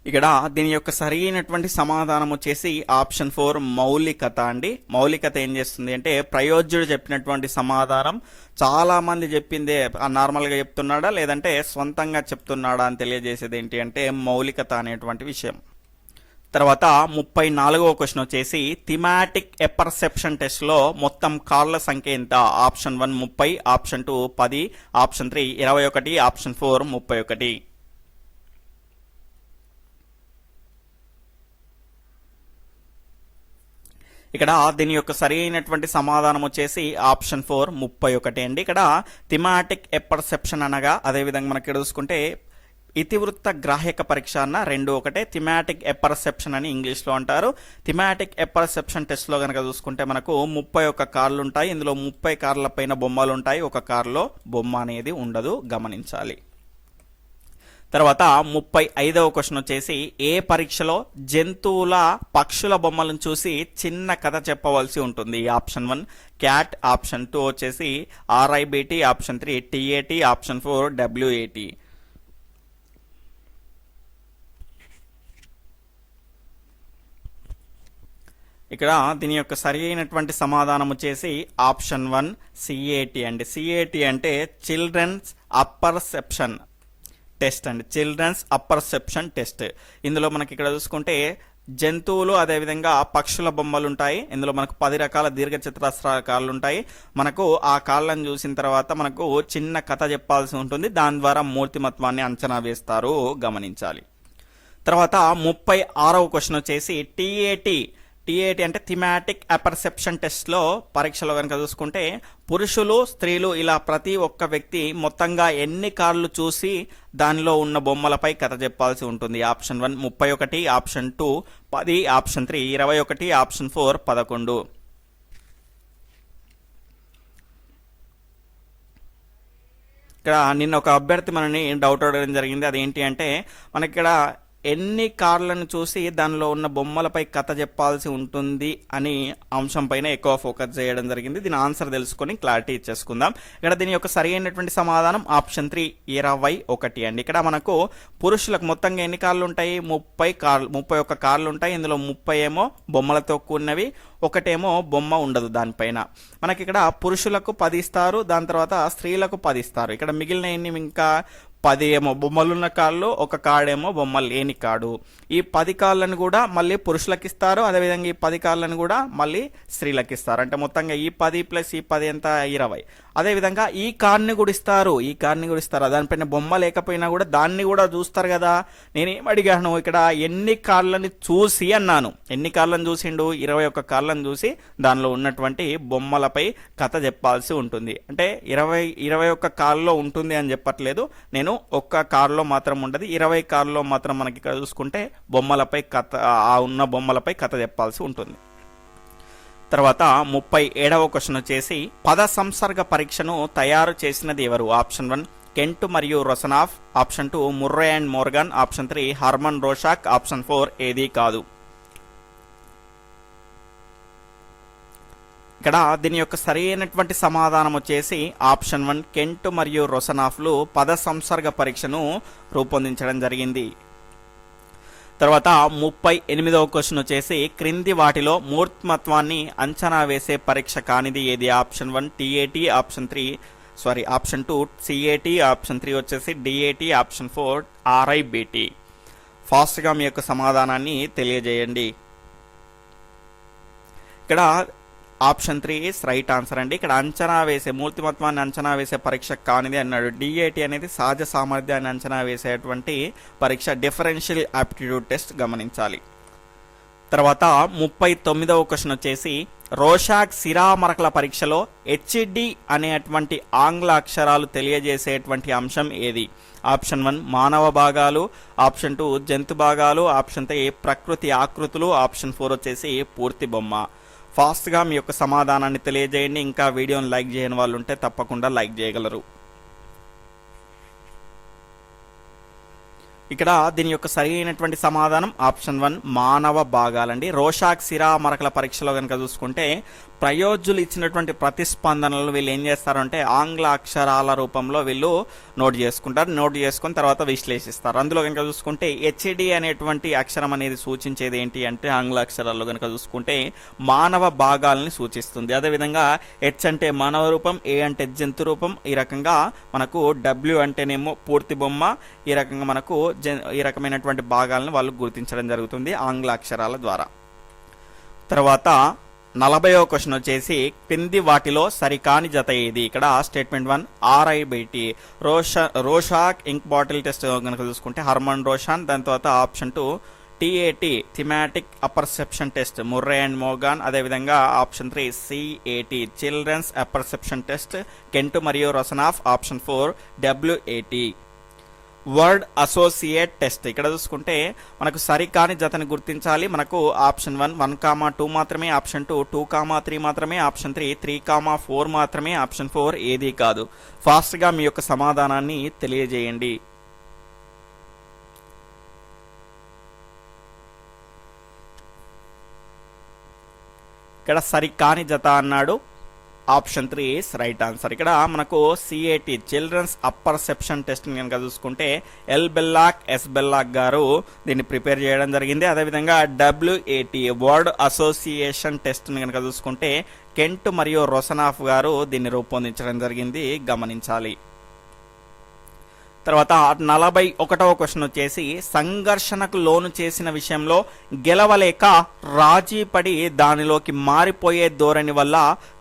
ఇక్కడ దీని యొక్క సరైనటువంటి సమాధానం వచ్చేసి ఆప్షన్ 4 మౌలికత అండి. మౌలికత ఏం చేస్తుంది అంటే ప్రయోజ్యుడు చెప్పినటువంటి సమాధానం చాలా మంది చెప్పిందే నార్మల్గా చెప్తున్నాడా లేదంటే స్వంతంగా చెప్తున్నాడా అని తెలియజేసేది ఏంటి అంటే మౌలికత అనేటువంటి విషయం. తర్వాత 34వ క్వశ్చన్ వచ్చేసి థిమాటిక్ ఎపర్సెప్షన్ టెస్ట్లో మొత్తం కార్ల సంఖ్య ఎంత? Option 1 30, option 2 10, option 3 21, option 4 31. ఇక్కడ దీని యొక్క సరైనటువంటి సమాధానం వచ్చేసి ఆప్షన్ 4 31 అండి. ఇక్కడ థిమాటిక్ ఎపర్సెప్షన్ అనగా అదేవిధంగా మనకి చూసుకుంటే ఇతివృత్త గ్రాహ్యక పరీక్ష అన్న 2 ఒకటే. థిమాటిక్ ఎపర్సెప్షన్ అని ఇంగ్లీష్లో అంటారు. థిమాటిక్ ఎపర్సెప్షన్ టెస్ట్లో కనుక చూసుకుంటే మనకు 31 కార్లు ఉంటాయి. ఇందులో 30 కార్ల పైన బొమ్మలు ఉంటాయి, ఒక కార్లో బొమ్మ అనేది ఉండదు, గమనించాలి. తర్వాత 35వ క్వశ్చన్ వచ్చేసి ఏ పరీక్షలో జంతువుల పక్షుల బొమ్మలను చూసి చిన్న కథ చెప్పవలసి ఉంటుంది? ఆప్షన్ 1 క్యాట్, ఆప్షన్ 2 వచ్చేసి RIBT, option 3 TAT, option 4 WAT. ఇక్కడ దీని యొక్క సరి అయినటువంటి సమాధానం వచ్చేసి ఆప్షన్ 1 CAT అండి. CAT అంటే చిల్డ్రన్స్ అపర్సెప్షన్ టెస్ట్ అండి, చిల్డ్రన్స్ అపర్సెప్షన్ టెస్ట్. ఇందులో మనకి ఇక్కడ చూసుకుంటే జంతువులు అదేవిధంగా పక్షుల బొమ్మలు ఉంటాయి. ఇందులో మనకు 10 రకాల దీర్ఘచతురస్రాకారాలు ఉంటాయి. మనకు ఆ కాళ్ళను చూసిన తర్వాత మనకు చిన్న కథ చెప్పాల్సి ఉంటుంది, దాని ద్వారా మూర్తిమత్వాన్ని అంచనా వేస్తారు, గమనించాలి. తర్వాత 36వ క్వశ్చన్ వచ్చేసి TAT అంటే థిమాటిక్ అపర్సెప్షన్ టెస్ట్లో పరీక్షలో కనుక చూసుకుంటే పురుషులు స్త్రీలు ఇలా ప్రతి ఒక్క వ్యక్తి మొత్తంగా ఎన్ని కార్లు చూసి దానిలో ఉన్న బొమ్మలపై కథ చెప్పాల్సి ఉంటుంది? Option 1 31, option 2 10, option 3 21, option 4 11. ఇక్కడ నిన్న ఒక అభ్యర్థి మనని డౌట్ అడగడం జరిగింది. అదేంటి అంటే మనకి ఇక్కడ ఎన్ని కార్లను చూసి దానిలో ఉన్న బొమ్మలపై కథ చెప్పాల్సి ఉంటుంది అని అంశం పైన ఎక్కువ ఫోకస్ చేయడం జరిగింది. దీని ఆన్సర్ తెలుసుకొని క్లారిటీ ఇచ్చేసుకుందాం. ఇక్కడ దీని యొక్క సరి అయినటువంటి సమాధానం ఆప్షన్ 3 21 అండి. ఇక్కడ మనకు పురుషులకు మొత్తంగా ఎన్ని కార్లు ఉంటాయి? 31 కార్లు ఉంటాయి. ఇందులో 30 ఏమో బొమ్మలతో కూడినవి, ఒకటేమో బొమ్మ ఉండదు దానిపైన. మనకి ఇక్కడ పురుషులకు 10 ఇస్తారు, దాని తర్వాత స్త్రీలకు 10 ఇస్తారు. ఇక్కడ మిగిలిన ఎన్ని ఇంకా 10 ఏమో బొమ్మలున్న కార్లు, ఒక కార్డేమో బొమ్మ లేని కార్డు. ఈ 10 కార్లను కూడా మళ్ళీ పురుషులకు ఇస్తారు, అదేవిధంగా ఈ 10 కార్లను కూడా మళ్ళీ స్త్రీలకు ఇస్తారు. అంటే మొత్తంగా ఈ 10 ప్లస్ ఈ 10 ఎంత? 20. అదేవిధంగా ఈ కార్ని కూడా ఇస్తారు, దానిపైన బొమ్మ లేకపోయినా కూడా దాన్ని కూడా చూస్తారు కదా. నేనేం అడిగాను ఇక్కడ, ఎన్ని కార్లని చూసి అన్నాను. ఎన్ని కార్లను చూసిండు? 21 కార్లను చూసి దానిలో ఉన్నటువంటి బొమ్మలపై కథ చెప్పాల్సి ఉంటుంది. అంటే 21 కార్లో ఉంటుంది అని చెప్పట్లేదు నేను, ఒక్క కార్లో మాత్రం ఉండదు, 20 కార్లో మాత్రం మనకి ఇక్కడ చూసుకుంటే బొమ్మలపై కథ, ఆ ఉన్న బొమ్మలపై కథ చెప్పాల్సి ఉంటుంది. తర్వాత 37వ క్వశ్చన్ వచ్చేసి పద సంసర్గ పరీక్షను తయారు చేసినది ఎవరు? ఆప్షన్ 1 కెంట్ మరియు Rosanoff, option 2 Murray and Morgan, option 3 Hermann Rorschach, option 4 ఏది కాదు. ఇక్కడ దీని యొక్క సరైనటువంటి సమాధానం వచ్చేసి ఆప్షన్ 1 కెంట్ మరియు రొసనాఫ్లు పద సంసర్గ పరీక్షను రూపొందించడం జరిగింది. తర్వాత 38వ క్వశ్చన్ వచ్చేసి క్రింది వాటిలో మూర్తిమత్వాన్ని అంచనా వేసే పరీక్ష కానిది ఏది? Option 1 TAT, option 2 CAT, option 3 వచ్చేసి డిఏటి, ఆప్షన్ 4 ఆర్ఐబిటి. ఫాస్ట్గా మీ యొక్క సమాధానాన్ని తెలియజేయండి. ఇక్కడ ఆప్షన్ 3 ఇస్ రైట్ ఆన్సర్ అండి. ఇక్కడ అంచనా వేసే, మూర్తిమత్వాన్ని అంచనా వేసే పరీక్ష కానిది అన్నాడు. డిఏటి అనేది సహజ సామర్థ్యాన్ని అంచనా వేసేటువంటి పరీక్ష, డిఫరెన్షియల్ ఆప్టిట్యూడ్ టెస్ట్, గమనించాలి. తర్వాత 39వ క్వశ్చన్ వచ్చేసి రోషాక్ సిరామరకల పరీక్షలో హెచ్డి అనేటువంటి ఆంగ్ల అక్షరాలు తెలియజేసేటువంటి అంశం ఏది? ఆప్షన్ 1 మానవ భాగాలు, ఆప్షన్ 2 జంతు భాగాలు, ఆప్షన్ 3 ప్రకృతి ఆకృతులు, ఆప్షన్ 4 వచ్చేసి పూర్తి బొమ్మ. ఫాస్ట్గా మీ యొక్క సమాధానాన్ని తెలియజేయండి. ఇంకా వీడియోని లైక్ చేయని వాళ్ళు ఉంటే తప్పకుండా లైక్ చేయగలరు. ఇక్కడ దీని యొక్క సరైనటువంటి సమాధానం ఆప్షన్ 1 మానవ భాగాలండి. రోషాక్ సిరా మరకల పరీక్షలో కనుక చూసుకుంటే ప్రయోజ్యులు ఇచ్చినటువంటి ప్రతిస్పందనలు వీళ్ళు ఏం చేస్తారంటే ఆంగ్ల అక్షరాల రూపంలో వీళ్ళు నోట్ చేసుకుంటారు. నోట్ చేసుకుని తర్వాత విశ్లేషిస్తారు. అందులో కనుక చూసుకుంటే హెచ్డి అనేటువంటి అక్షరం అనేది సూచించేది ఏంటి అంటే ఆంగ్ల అక్షరాల్లో కనుక చూసుకుంటే మానవ భాగాలని సూచిస్తుంది. అదేవిధంగా హెచ్ అంటే మానవ రూపం, ఏ అంటే జంతు రూపం, ఈ రకంగా మనకు డబ్ల్యూ అంటేనేమో పూర్తి బొమ్మ, ఈ రకంగా మనకు ఈ రకమైనటువంటి భాగాలను వాళ్ళు గుర్తించడం జరుగుతుంది ఆంగ్ల అక్షరాల ద్వారా. తర్వాత 40వ క్వశ్చన్ వచ్చేసి క్రింది వాటిలో సరికాని జత ఏది? ఇక్కడ statement 1 RIBT Rorschach ink bottle test కనుక చూసుకుంటే హర్మన్ రోషాన్, దాని తర్వాత option 2 TAT thematic apperception test Murray and Morgan, అదేవిధంగా option 3 CAT children's apperception test Kent మరియు Rosanoff, option 4 WAT word associate test. ఇక్కడ చూసుకుంటే మనకు సరికాని జతని గుర్తించాలి. మనకు ఆప్షన్ 1 1,2 మాత్రమే, ఆప్షన్ 2 2,3 మాత్రమే, ఆప్షన్ 3 3,4 మాత్రమే, ఆప్షన్ 4 ఏది కాదు. ఫాస్ట్గా మీ యొక్క సమాధానాన్ని తెలియజేయండి. ఇక్కడ సరికాని జత అన్నాడు. Option 3 is right answer. ఇక్కడ మనకు సిఏటి చిల్డ్రన్స్ అపర్సెప్షన్ టెస్ట్ కనుక చూసుకుంటే ఎల్ బెల్లాక్, ఎస్ బెల్లాక్ గారు దీన్ని ప్రిపేర్ చేయడం జరిగింది. అదేవిధంగా డబ్ల్యూఏటి వర్డ్ అసోసియేషన్ టెస్ట్ కనుక చూసుకుంటే కెంట్ మరియు రొసనాఫ్ గారు దీన్ని రూపొందించడం జరిగింది, గమనించాలి. తర్వాత 41వ క్వశ్చన్ వచ్చేసి సంఘర్షణకు లోను చేసిన విషయంలో గెలవలేక రాజీ పడి దానిలోకి మారిపోయే ధోరణి వల్ల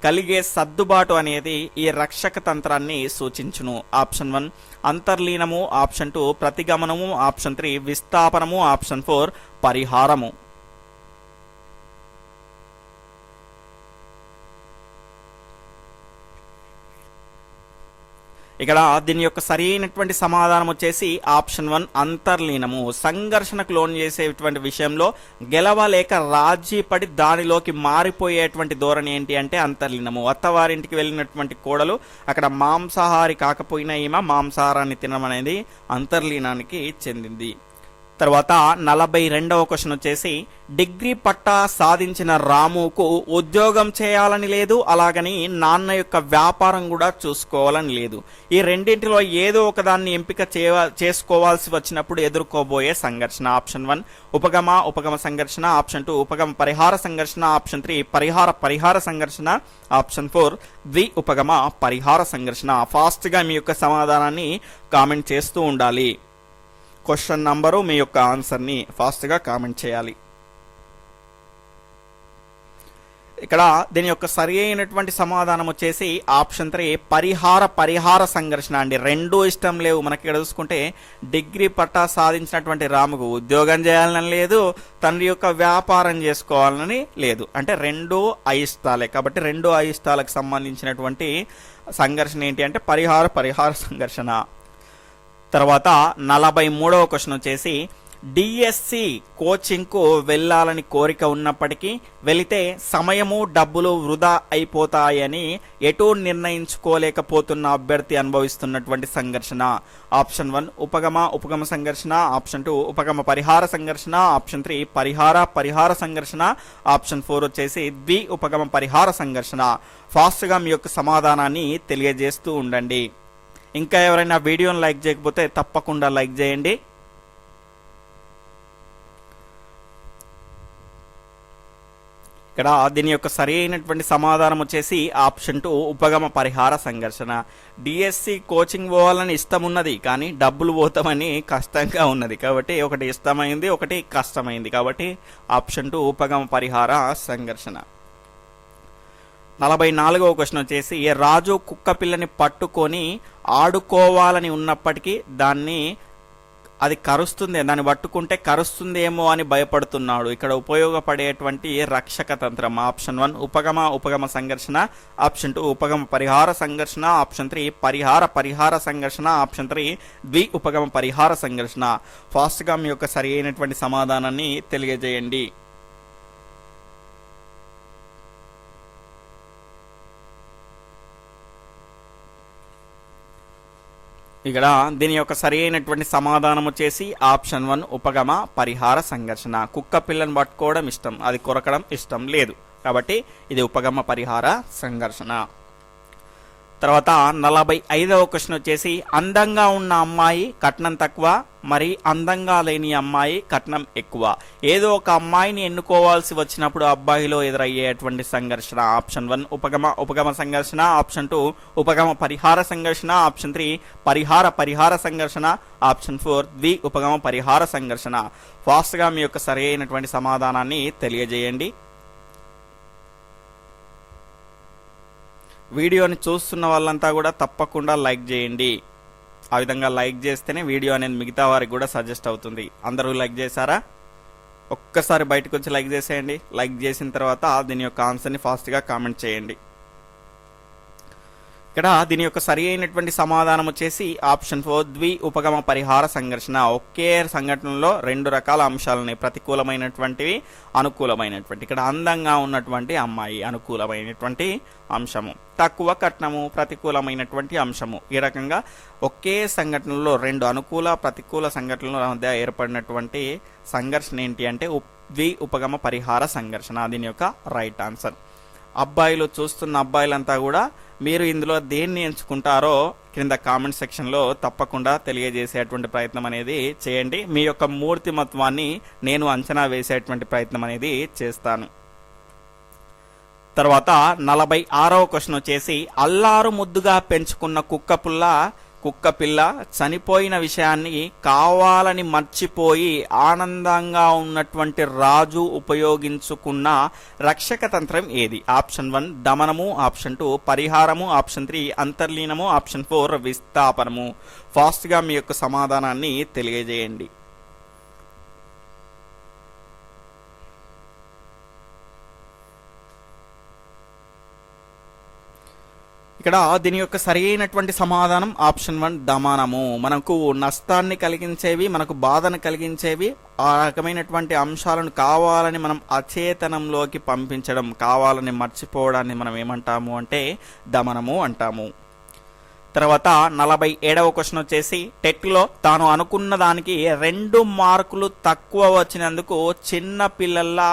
కలిగే సర్దుబాటు అనేది ఈ రక్షక తంత్రాన్ని సూచించును. ఆప్షన్ 1 అంతర్లీనము, ఆప్షన్ 2 ప్రతిగమనము, ఆప్షన్ 3 విస్థాపనము, ఆప్షన్ 4 పరిహారము. ఇక్కడ దీని యొక్క సరైనటువంటి సమాధానం వచ్చేసి ఆప్షన్ 1 అంతర్లీనము. సంఘర్షణకు లోన్ చేసేటువంటి విషయంలో గెలవలేక రాజీ పడి దానిలోకి మారిపోయేటువంటి ధోరణి ఏంటి అంటే అంతర్లీనము. అత్తవారింటికి వెళ్ళినటువంటి కోడలు అక్కడ మాంసాహారి కాకపోయినా ఈమె మాంసాహారాన్ని తినడం అనేది అంతర్లీనానికి చెందింది. తర్వాత 42వ క్వశ్చన్ వచ్చేసి డిగ్రీ పట్టా సాధించిన రాముకు ఉద్యోగం చేయాలని లేదు, అలాగని నాన్న యొక్క వ్యాపారం కూడా చూసుకోవాలని లేదు. ఈ రెండింటిలో ఏదో ఒకదాన్ని ఎంపిక చేసుకోవాల్సి వచ్చినప్పుడు ఎదుర్కోబోయే సంఘర్షణ. ఆప్షన్ 1 ఉపగమ సంఘర్షణ, ఆప్షన్ 2 ఉపగమ పరిహార సంఘర్షణ, ఆప్షన్ 3 పరిహార సంఘర్షణ, ఆప్షన్ 4 ఉపగమ పరిహార సంఘర్షణ. ఫాస్ట్గా మీ యొక్క సమాధానాన్ని కామెంట్ చేస్తూ ఉండాలి. క్వశ్చన్ నంబరు మీ యొక్క ఆన్సర్ని ఫాస్ట్గా కామెంట్ చేయాలి. ఇక్కడ దీని యొక్క సరి అయినటువంటి సమాధానం వచ్చేసి ఆప్షన్ 3 పరిహార సంఘర్షణ అండి. రెండూ ఇష్టం లేవు. మనకి ఇక్కడ చూసుకుంటే డిగ్రీ పట్టా సాధించినటువంటి రాముకు ఉద్యోగం చేయాలని లేదు, తండ్రి యొక్క వ్యాపారం చేసుకోవాలని లేదు. అంటే రెండూ అయిష్టాలే. కాబట్టి రెండు అయిష్టాలకు సంబంధించినటువంటి సంఘర్షణ ఏంటి అంటే పరిహార సంఘర్షణ. తర్వాత 43వ క్వశ్చన్ వచ్చేసి డిఎస్సి కోచింగ్కు వెళ్ళాలని కోరిక ఉన్నప్పటికీ వెళితే సమయము డబ్బులు వృధా అయిపోతాయని ఎటూ నిర్ణయించుకోలేకపోతున్న అభ్యర్థి అనుభవిస్తున్నటువంటి సంఘర్షణ. ఆప్షన్ 1 ఉపగమ సంఘర్షణ, ఆప్షన్ 2 ఉపగమ పరిహార సంఘర్షణ, ఆప్షన్ 3 పరిహార సంఘర్షణ, ఆప్షన్ 4 వచ్చేసి ఉపగమ పరిహార సంఘర్షణ. ఫాస్ట్గా మీ యొక్క సమాధానాన్ని తెలియజేస్తూ ఉండండి. ఇంకా ఎవరైనా వీడియోని లైక్ చేయకపోతే తప్పకుండా లైక్ చేయండి. ఇక్కడ దీని యొక్క సరి అయినటువంటి సమాధానం వచ్చేసి ఆప్షన్ 2 ఉపగమ పరిహార సంఘర్షణ. డిఎస్సి కోచింగ్ పోవాలని ఇష్టం ఉన్నది, కానీ డబ్బులు పోతామని కష్టంగా ఉన్నది. కాబట్టి ఒకటి ఇష్టమైంది, ఒకటి కష్టమైంది. కాబట్టి ఆప్షన్ 2 ఉపగమ పరిహార సంఘర్షణ. 44వ క్వశ్చన్ వచ్చేసి రాజు కుక్క పిల్లని పట్టుకొని ఆడుకోవాలని ఉన్నప్పటికీ అది కరుస్తుంది, దాన్ని పట్టుకుంటే కరుస్తుందేమో అని భయపడుతున్నాడు. ఇక్కడ ఉపయోగపడేటువంటి రక్షక తంత్రం. ఆప్షన్ 1 ఉపగమ సంఘర్షణ, ఆప్షన్ 2 ఉపగమ పరిహార సంఘర్షణ, ఆప్షన్ 3 పరిహార సంఘర్షణ, ఆప్షన్ 3 ఉపగమ పరిహార సంఘర్షణ. ఫాస్ట్గా మీ యొక్క సరి అయినటువంటి సమాధానాన్ని తెలియజేయండి. ఇక్కడ దీని యొక్క సరి అయినటువంటి సమాధానం వచ్చేసి ఆప్షన్ 1 ఉపగమ పరిహార సంఘర్షణ. కుక్క పిల్లని పట్టుకోవడం ఇష్టం, అది కొరకడం ఇష్టం లేదు. కాబట్టి ఇది ఉపగమ పరిహార సంఘర్షణ. తర్వాత 45వ క్వశ్చన్ వచ్చేసి అందంగా ఉన్న అమ్మాయి కట్నం తక్కువ, మరి అందంగా లేని అమ్మాయి కట్నం ఎక్కువ. ఏదో ఒక అమ్మాయిని ఎన్నుకోవాల్సి వచ్చినప్పుడు అబ్బాయిలో ఎదురయ్యేటువంటి సంఘర్షణ. ఆప్షన్ 1 ఉపగమ సంఘర్షణ, ఆప్షన్ 2 ఉపగమ పరిహార సంఘర్షణ, ఆప్షన్ 3 పరిహార సంఘర్షణ, ఆప్షన్ 4 ఉపగమ పరిహార సంఘర్షణ. ఫాస్ట్గా మీ యొక్క సరి అయినటువంటి సమాధానాన్ని తెలియజేయండి. వీడియోని చూస్తున్న వాళ్ళంతా కూడా తప్పకుండా లైక్ చేయండి. ఆ విధంగా లైక్ చేస్తేనే వీడియో అనేది మిగతా వారికి కూడా సజెస్ట్ అవుతుంది. అందరూ లైక్ చేశారా? ఒక్కసారి బయటకు వచ్చి లైక్ చేసేయండి. లైక్ చేసిన తర్వాత దీని యొక్క ఆన్సర్ని ఫాస్ట్గా కామెంట్ చేయండి. ఇక్కడ దీని యొక్క సరి అయినటువంటి సమాధానం వచ్చేసి ఆప్షన్ 4 ఉపగమ పరిహార సంఘర్షణ. ఒకే సంఘటనలో రెండు రకాల అంశాలని, ప్రతికూలమైనటువంటివి, అనుకూలమైనటువంటి. ఇక్కడ అందంగా ఉన్నటువంటి అమ్మాయి అనుకూలమైనటువంటి అంశము, తక్కువ కట్నము ప్రతికూలమైనటువంటి అంశము. ఈ రకంగా ఒకే సంఘటనలో రెండు అనుకూల ప్రతికూల సంఘటనల మధ్య ఏర్పడినటువంటి సంఘర్షణ ఏంటి అంటే ఉపగమ పరిహార సంఘర్షణ. దీని యొక్క రైట్ ఆన్సర్. అబ్బాయిలు చూస్తున్న అబ్బాయిలంతా కూడా మీరు ఇందులో దేన్ని ఎంచుకుంటారో క్రింద కామెంట్ సెక్షన్లో తప్పకుండా తెలియజేసేటువంటి ప్రయత్నం అనేది చేయండి. మీ యొక్క మూర్తిమత్వాన్ని నేను అంచనా వేసేటువంటి ప్రయత్నం అనేది చేస్తాను. తర్వాత 46వ క్వశ్చన్ వచ్చేసి అల్లారు ముద్దుగా పెంచుకున్న కుక్క పిల్ల చనిపోయిన విషయాన్ని కావాలని మర్చిపోయి ఆనందంగా ఉన్నటువంటి రాజు ఉపయోగించుకున్న రక్షక తంత్రం ఏది? ఆప్షన్ 1 దమనము, ఆప్షన్ 2 పరిహారము, ఆప్షన్ 3 అంతర్లీనము, ఆప్షన్ 4 విస్థాపనము. ఫాస్ట్గా మీ యొక్క సమాధానాన్ని తెలియజేయండి. ఇక్కడ దీని యొక్క సరి అయినటువంటి సమాధానం ఆప్షన్ 1 దమనము. మనకు నష్టాన్ని కలిగించేవి, మనకు బాధను కలిగించేవి, ఆ రకమైనటువంటి అంశాలను కావాలని మనం అచేతనంలోకి పంపించడం, కావాలని మర్చిపోవడాన్ని మనం ఏమంటాము అంటే దమనము అంటాము. తర్వాత 47వ క్వశ్చన్ వచ్చేసి టెట్లో తాను అనుకున్న దానికి 2 మార్కులు తక్కువ వచ్చినందుకు చిన్న పిల్లల్లా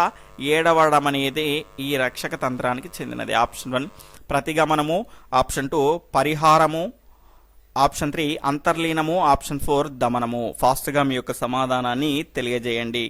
ఏడవడం అనేది ఈ రక్షక తంత్రానికి చెందినది. ఆప్షన్ 1 ప్రతిగమనము, ఆప్షన్ 2 పరిహారము, ఆప్షన్ 3 అంతర్లీనము, ఆప్షన్ 4 దమనము. ఫాస్ట్గా మీ యొక్క సమాధానాన్ని తెలియజేయండి.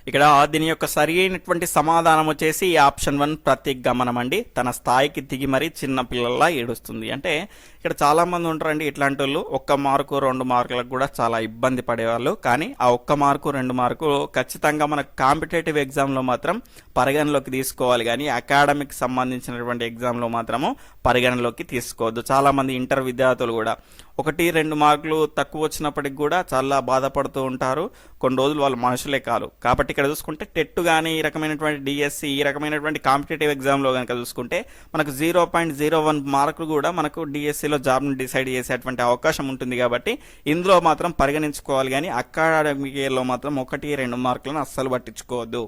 ఇక్కడ దీని యొక్క సరి అయినటువంటి సమాధానం వచ్చేసి ఆప్షన్ 1 ప్రతిగమనం అండి. తన స్థాయికి దిగి మరీ చిన్న పిల్లల్లా ఏడుస్తుంది. అంటే ఇక్కడ చాలా మంది ఉంటారండి ఇట్లాంటి వాళ్ళు, 1 మార్కు 2 మార్కులకు కూడా చాలా ఇబ్బంది పడేవాళ్ళు. కానీ ఆ 1 మార్కు 2 మార్కులు ఖచ్చితంగా మనకు కాంపిటేటివ్ ఎగ్జామ్లో మాత్రం పరిగణలోకి తీసుకోవాలి, కానీ అకాడమిక్ సంబంధించినటువంటి ఎగ్జామ్లో మాత్రము పరిగణలోకి తీసుకోవద్దు. చాలామంది ఇంటర్ విద్యార్థులు కూడా 1-2 మార్కులు తక్కువ వచ్చినప్పటికి కూడా చాలా బాధపడుతూ ఉంటారు. కొన్ని రోజులు వాళ్ళు మనుషులే కాదు. కాబట్టి ఇక్కడ చూసుకుంటే టెట్ కానీ ఈ రకమైనటువంటి డిఎస్సి ఈ రకమైనటువంటి కాంపిటేటివ్ ఎగ్జామ్లో కనుక చూసుకుంటే మనకు 0.01 మార్కులు కూడా మనకు డిఎస్సిలో జాబ్ని డిసైడ్ చేసేటువంటి అవకాశం ఉంటుంది. కాబట్టి ఇందులో మాత్రం పరిగణించుకోవాలి, కానీ అకాడమిక్ ఇయర్లో మాత్రం 1-2 మార్కులను అస్సలు పట్టించుకోవద్దు.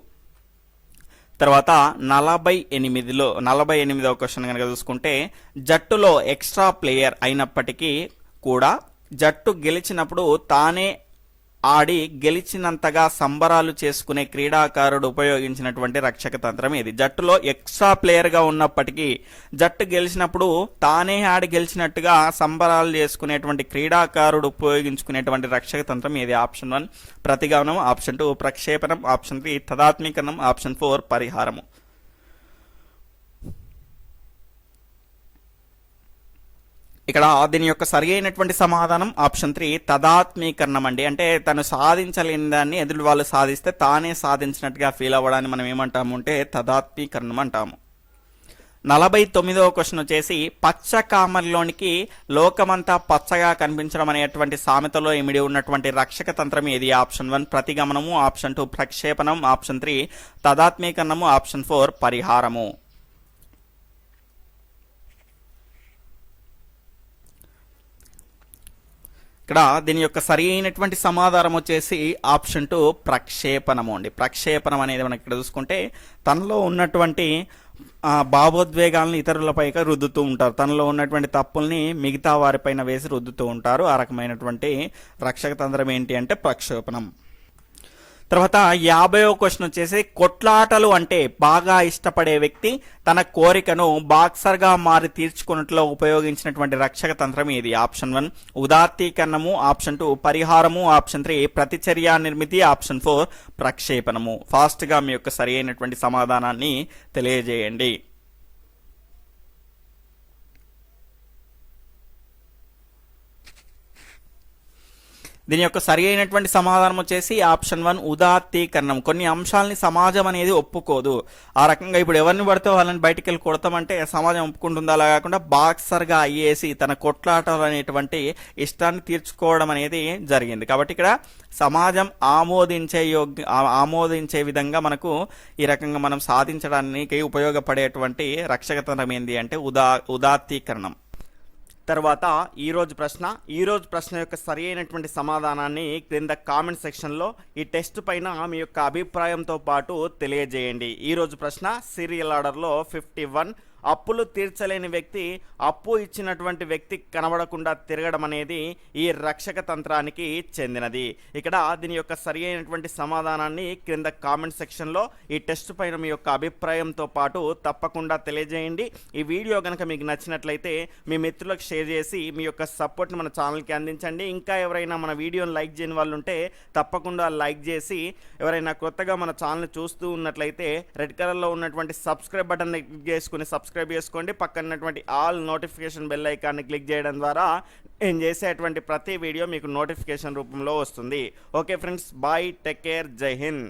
తర్వాత 48వ క్వశ్చన్ కనుక చూసుకుంటే జట్టులో ఎక్స్ట్రా ప్లేయర్ అయినప్పటికీ కూడా జట్టు గెలిచినప్పుడు తానే ఆడి గెలిచినంతగా సంబరాలు చేసుకునే క్రీడాకారుడు ఉపయోగించినటువంటి రక్షక తంత్రం ఇది. జట్టులో ఎక్స్ట్రా ప్లేయర్గా ఉన్నప్పటికీ జట్టు గెలిచినప్పుడు తానే ఆడి గెలిచినట్టుగా సంబరాలు చేసుకునేటువంటి క్రీడాకారుడు ఉపయోగించుకునేటువంటి రక్షక తంత్రం ఇది. ఆప్షన్ 1 ప్రతిగమనం, ఆప్షన్ 2 ప్రక్షేపణం, ఆప్షన్ 3 తదాత్మీకరణం, ఆప్షన్ 4 పరిహారము. ఇక్కడ దీని యొక్క సరి అయినటువంటి సమాధానం ఆప్షన్ 3 తదాత్మీకరణం అండి. అంటే తను సాధించలేని దాన్ని ఎదుటి వాళ్ళు సాధిస్తే తానే సాధించినట్టుగా ఫీల్ అవ్వడాన్ని మనం ఏమంటాము అంటే తదాత్మీకరణం అంటాము. 49వ క్వశ్చన్ వచ్చేసి పచ్చ కామర్లోనికి లోకమంతా పచ్చగా కనిపించడం అనేటువంటి సామెతలో ఇమిడి ఉన్నటువంటి రక్షక తంత్రం ఏది? ఆప్షన్ 1 ప్రతిగమనము, ఆప్షన్ 2 ప్రక్షేపణం, ఆప్షన్ 3 తదాత్మీకరణము, ఆప్షన్ 4 పరిహారము. ఇక్కడ దీని యొక్క సరి అయినటువంటి సమాధానం వచ్చేసి ఆప్షన్ 2 ప్రక్షేపణము అండి. ప్రక్షేపణం అనేది మనం ఇక్కడ చూసుకుంటే తనలో ఉన్నటువంటి భావోద్వేగాలను ఇతరులపై రుద్దుతూ ఉంటారు, తనలో ఉన్నటువంటి తప్పుల్ని మిగతా వారిపైన వేసి రుద్దుతూ ఉంటారు. ఆ రకమైనటువంటి రక్షక తంత్రం ఏంటి అంటే ప్రక్షేపణం. తర్వాత 50వ క్వశ్చన్ వచ్చేసి కొట్లాటలు అంటే బాగా ఇష్టపడే వ్యక్తి తన కోరికను బాక్సర్గా మారి తీర్చుకున్నట్లు ఉపయోగించినటువంటి రక్షక తంత్రం ఇది. ఆప్షన్ 1 ఉదాత్తీకరణము, ఆప్షన్ 2 పరిహారము, ఆప్షన్ 3 ప్రతిచర్య నిర్మితి, ఆప్షన్ 4 ప్రక్షేపణము. ఫాస్ట్గా మీ యొక్క సరి అయినటువంటి సమాధానాన్ని తెలియజేయండి. దీని యొక్క సరి అయినటువంటి సమాధానం వచ్చేసి ఆప్షన్ 1 ఉదాత్తీకరణం. కొన్ని అంశాలని సమాజం అనేది ఒప్పుకోదు. ఆ రకంగా ఇప్పుడు ఎవరిని పడితే వాళ్ళని బయటికి వెళ్ళి కొడతామంటే సమాజం ఒప్పుకుంటుందా? అలా కాకుండా బాక్సర్గా అయ్యేసి తన కొట్లాటలు అనేటువంటి ఇష్టాన్ని తీర్చుకోవడం అనేది జరిగింది. కాబట్టి ఇక్కడ సమాజం ఆమోదించే విధంగా మనకు ఈ రకంగా మనం సాధించడానికి ఉపయోగపడేటువంటి రక్షక తంత్రం ఏంటి అంటే ఉదాత్తీకరణం. తర్వాత ఈరోజు ప్రశ్న యొక్క సరి అయినటువంటి సమాధానాన్ని క్రింద కామెంట్ సెక్షన్లో ఈ టెస్ట్ పైన మీ యొక్క అభిప్రాయంతో పాటు తెలియజేయండి. ఈరోజు ప్రశ్న సీరియల్ ఆర్డర్లో 51. అప్పులు తీర్చలేని వ్యక్తి అప్పు ఇచ్చినటువంటి వ్యక్తి కనబడకుండా తిరగడం అనేది ఈ రక్షక తంత్రానికి చెందినది. ఇక్కడ దీని యొక్క సరి అయినటువంటి సమాధానాన్ని క్రింద కామెంట్ సెక్షన్లో ఈ టెస్ట్ పైన మీ యొక్క అభిప్రాయంతో పాటు తప్పకుండా తెలియజేయండి. ఈ వీడియో కనుక మీకు నచ్చినట్లయితే మీ మిత్రులకు షేర్ చేసి మీ యొక్క సపోర్ట్ని మన ఛానల్కి అందించండి. ఇంకా ఎవరైనా మన వీడియోని లైక్ చేయని వాళ్ళు ఉంటే తప్పకుండా లైక్ చేసి, ఎవరైనా కొత్తగా మన ఛానల్ని చూస్తూ ఉన్నట్లయితే రెడ్ కలర్లో ఉన్నటువంటి సబ్స్క్రైబ్ బటన్ని క్లిక్ చేసుకుని సబ్స్క్రైబ్ చేసుకోండి. పక్కనటువంటి ఆల్ నోటిఫికేషన్ బెల్ ఐకాన్ని క్లిక్ చేయడం ద్వారా నేను చేసేటువంటి ప్రతి వీడియో మీకు నోటిఫికేషన్ రూపంలో వస్తుంది. Okay friends, bye, take care, Jai Hind.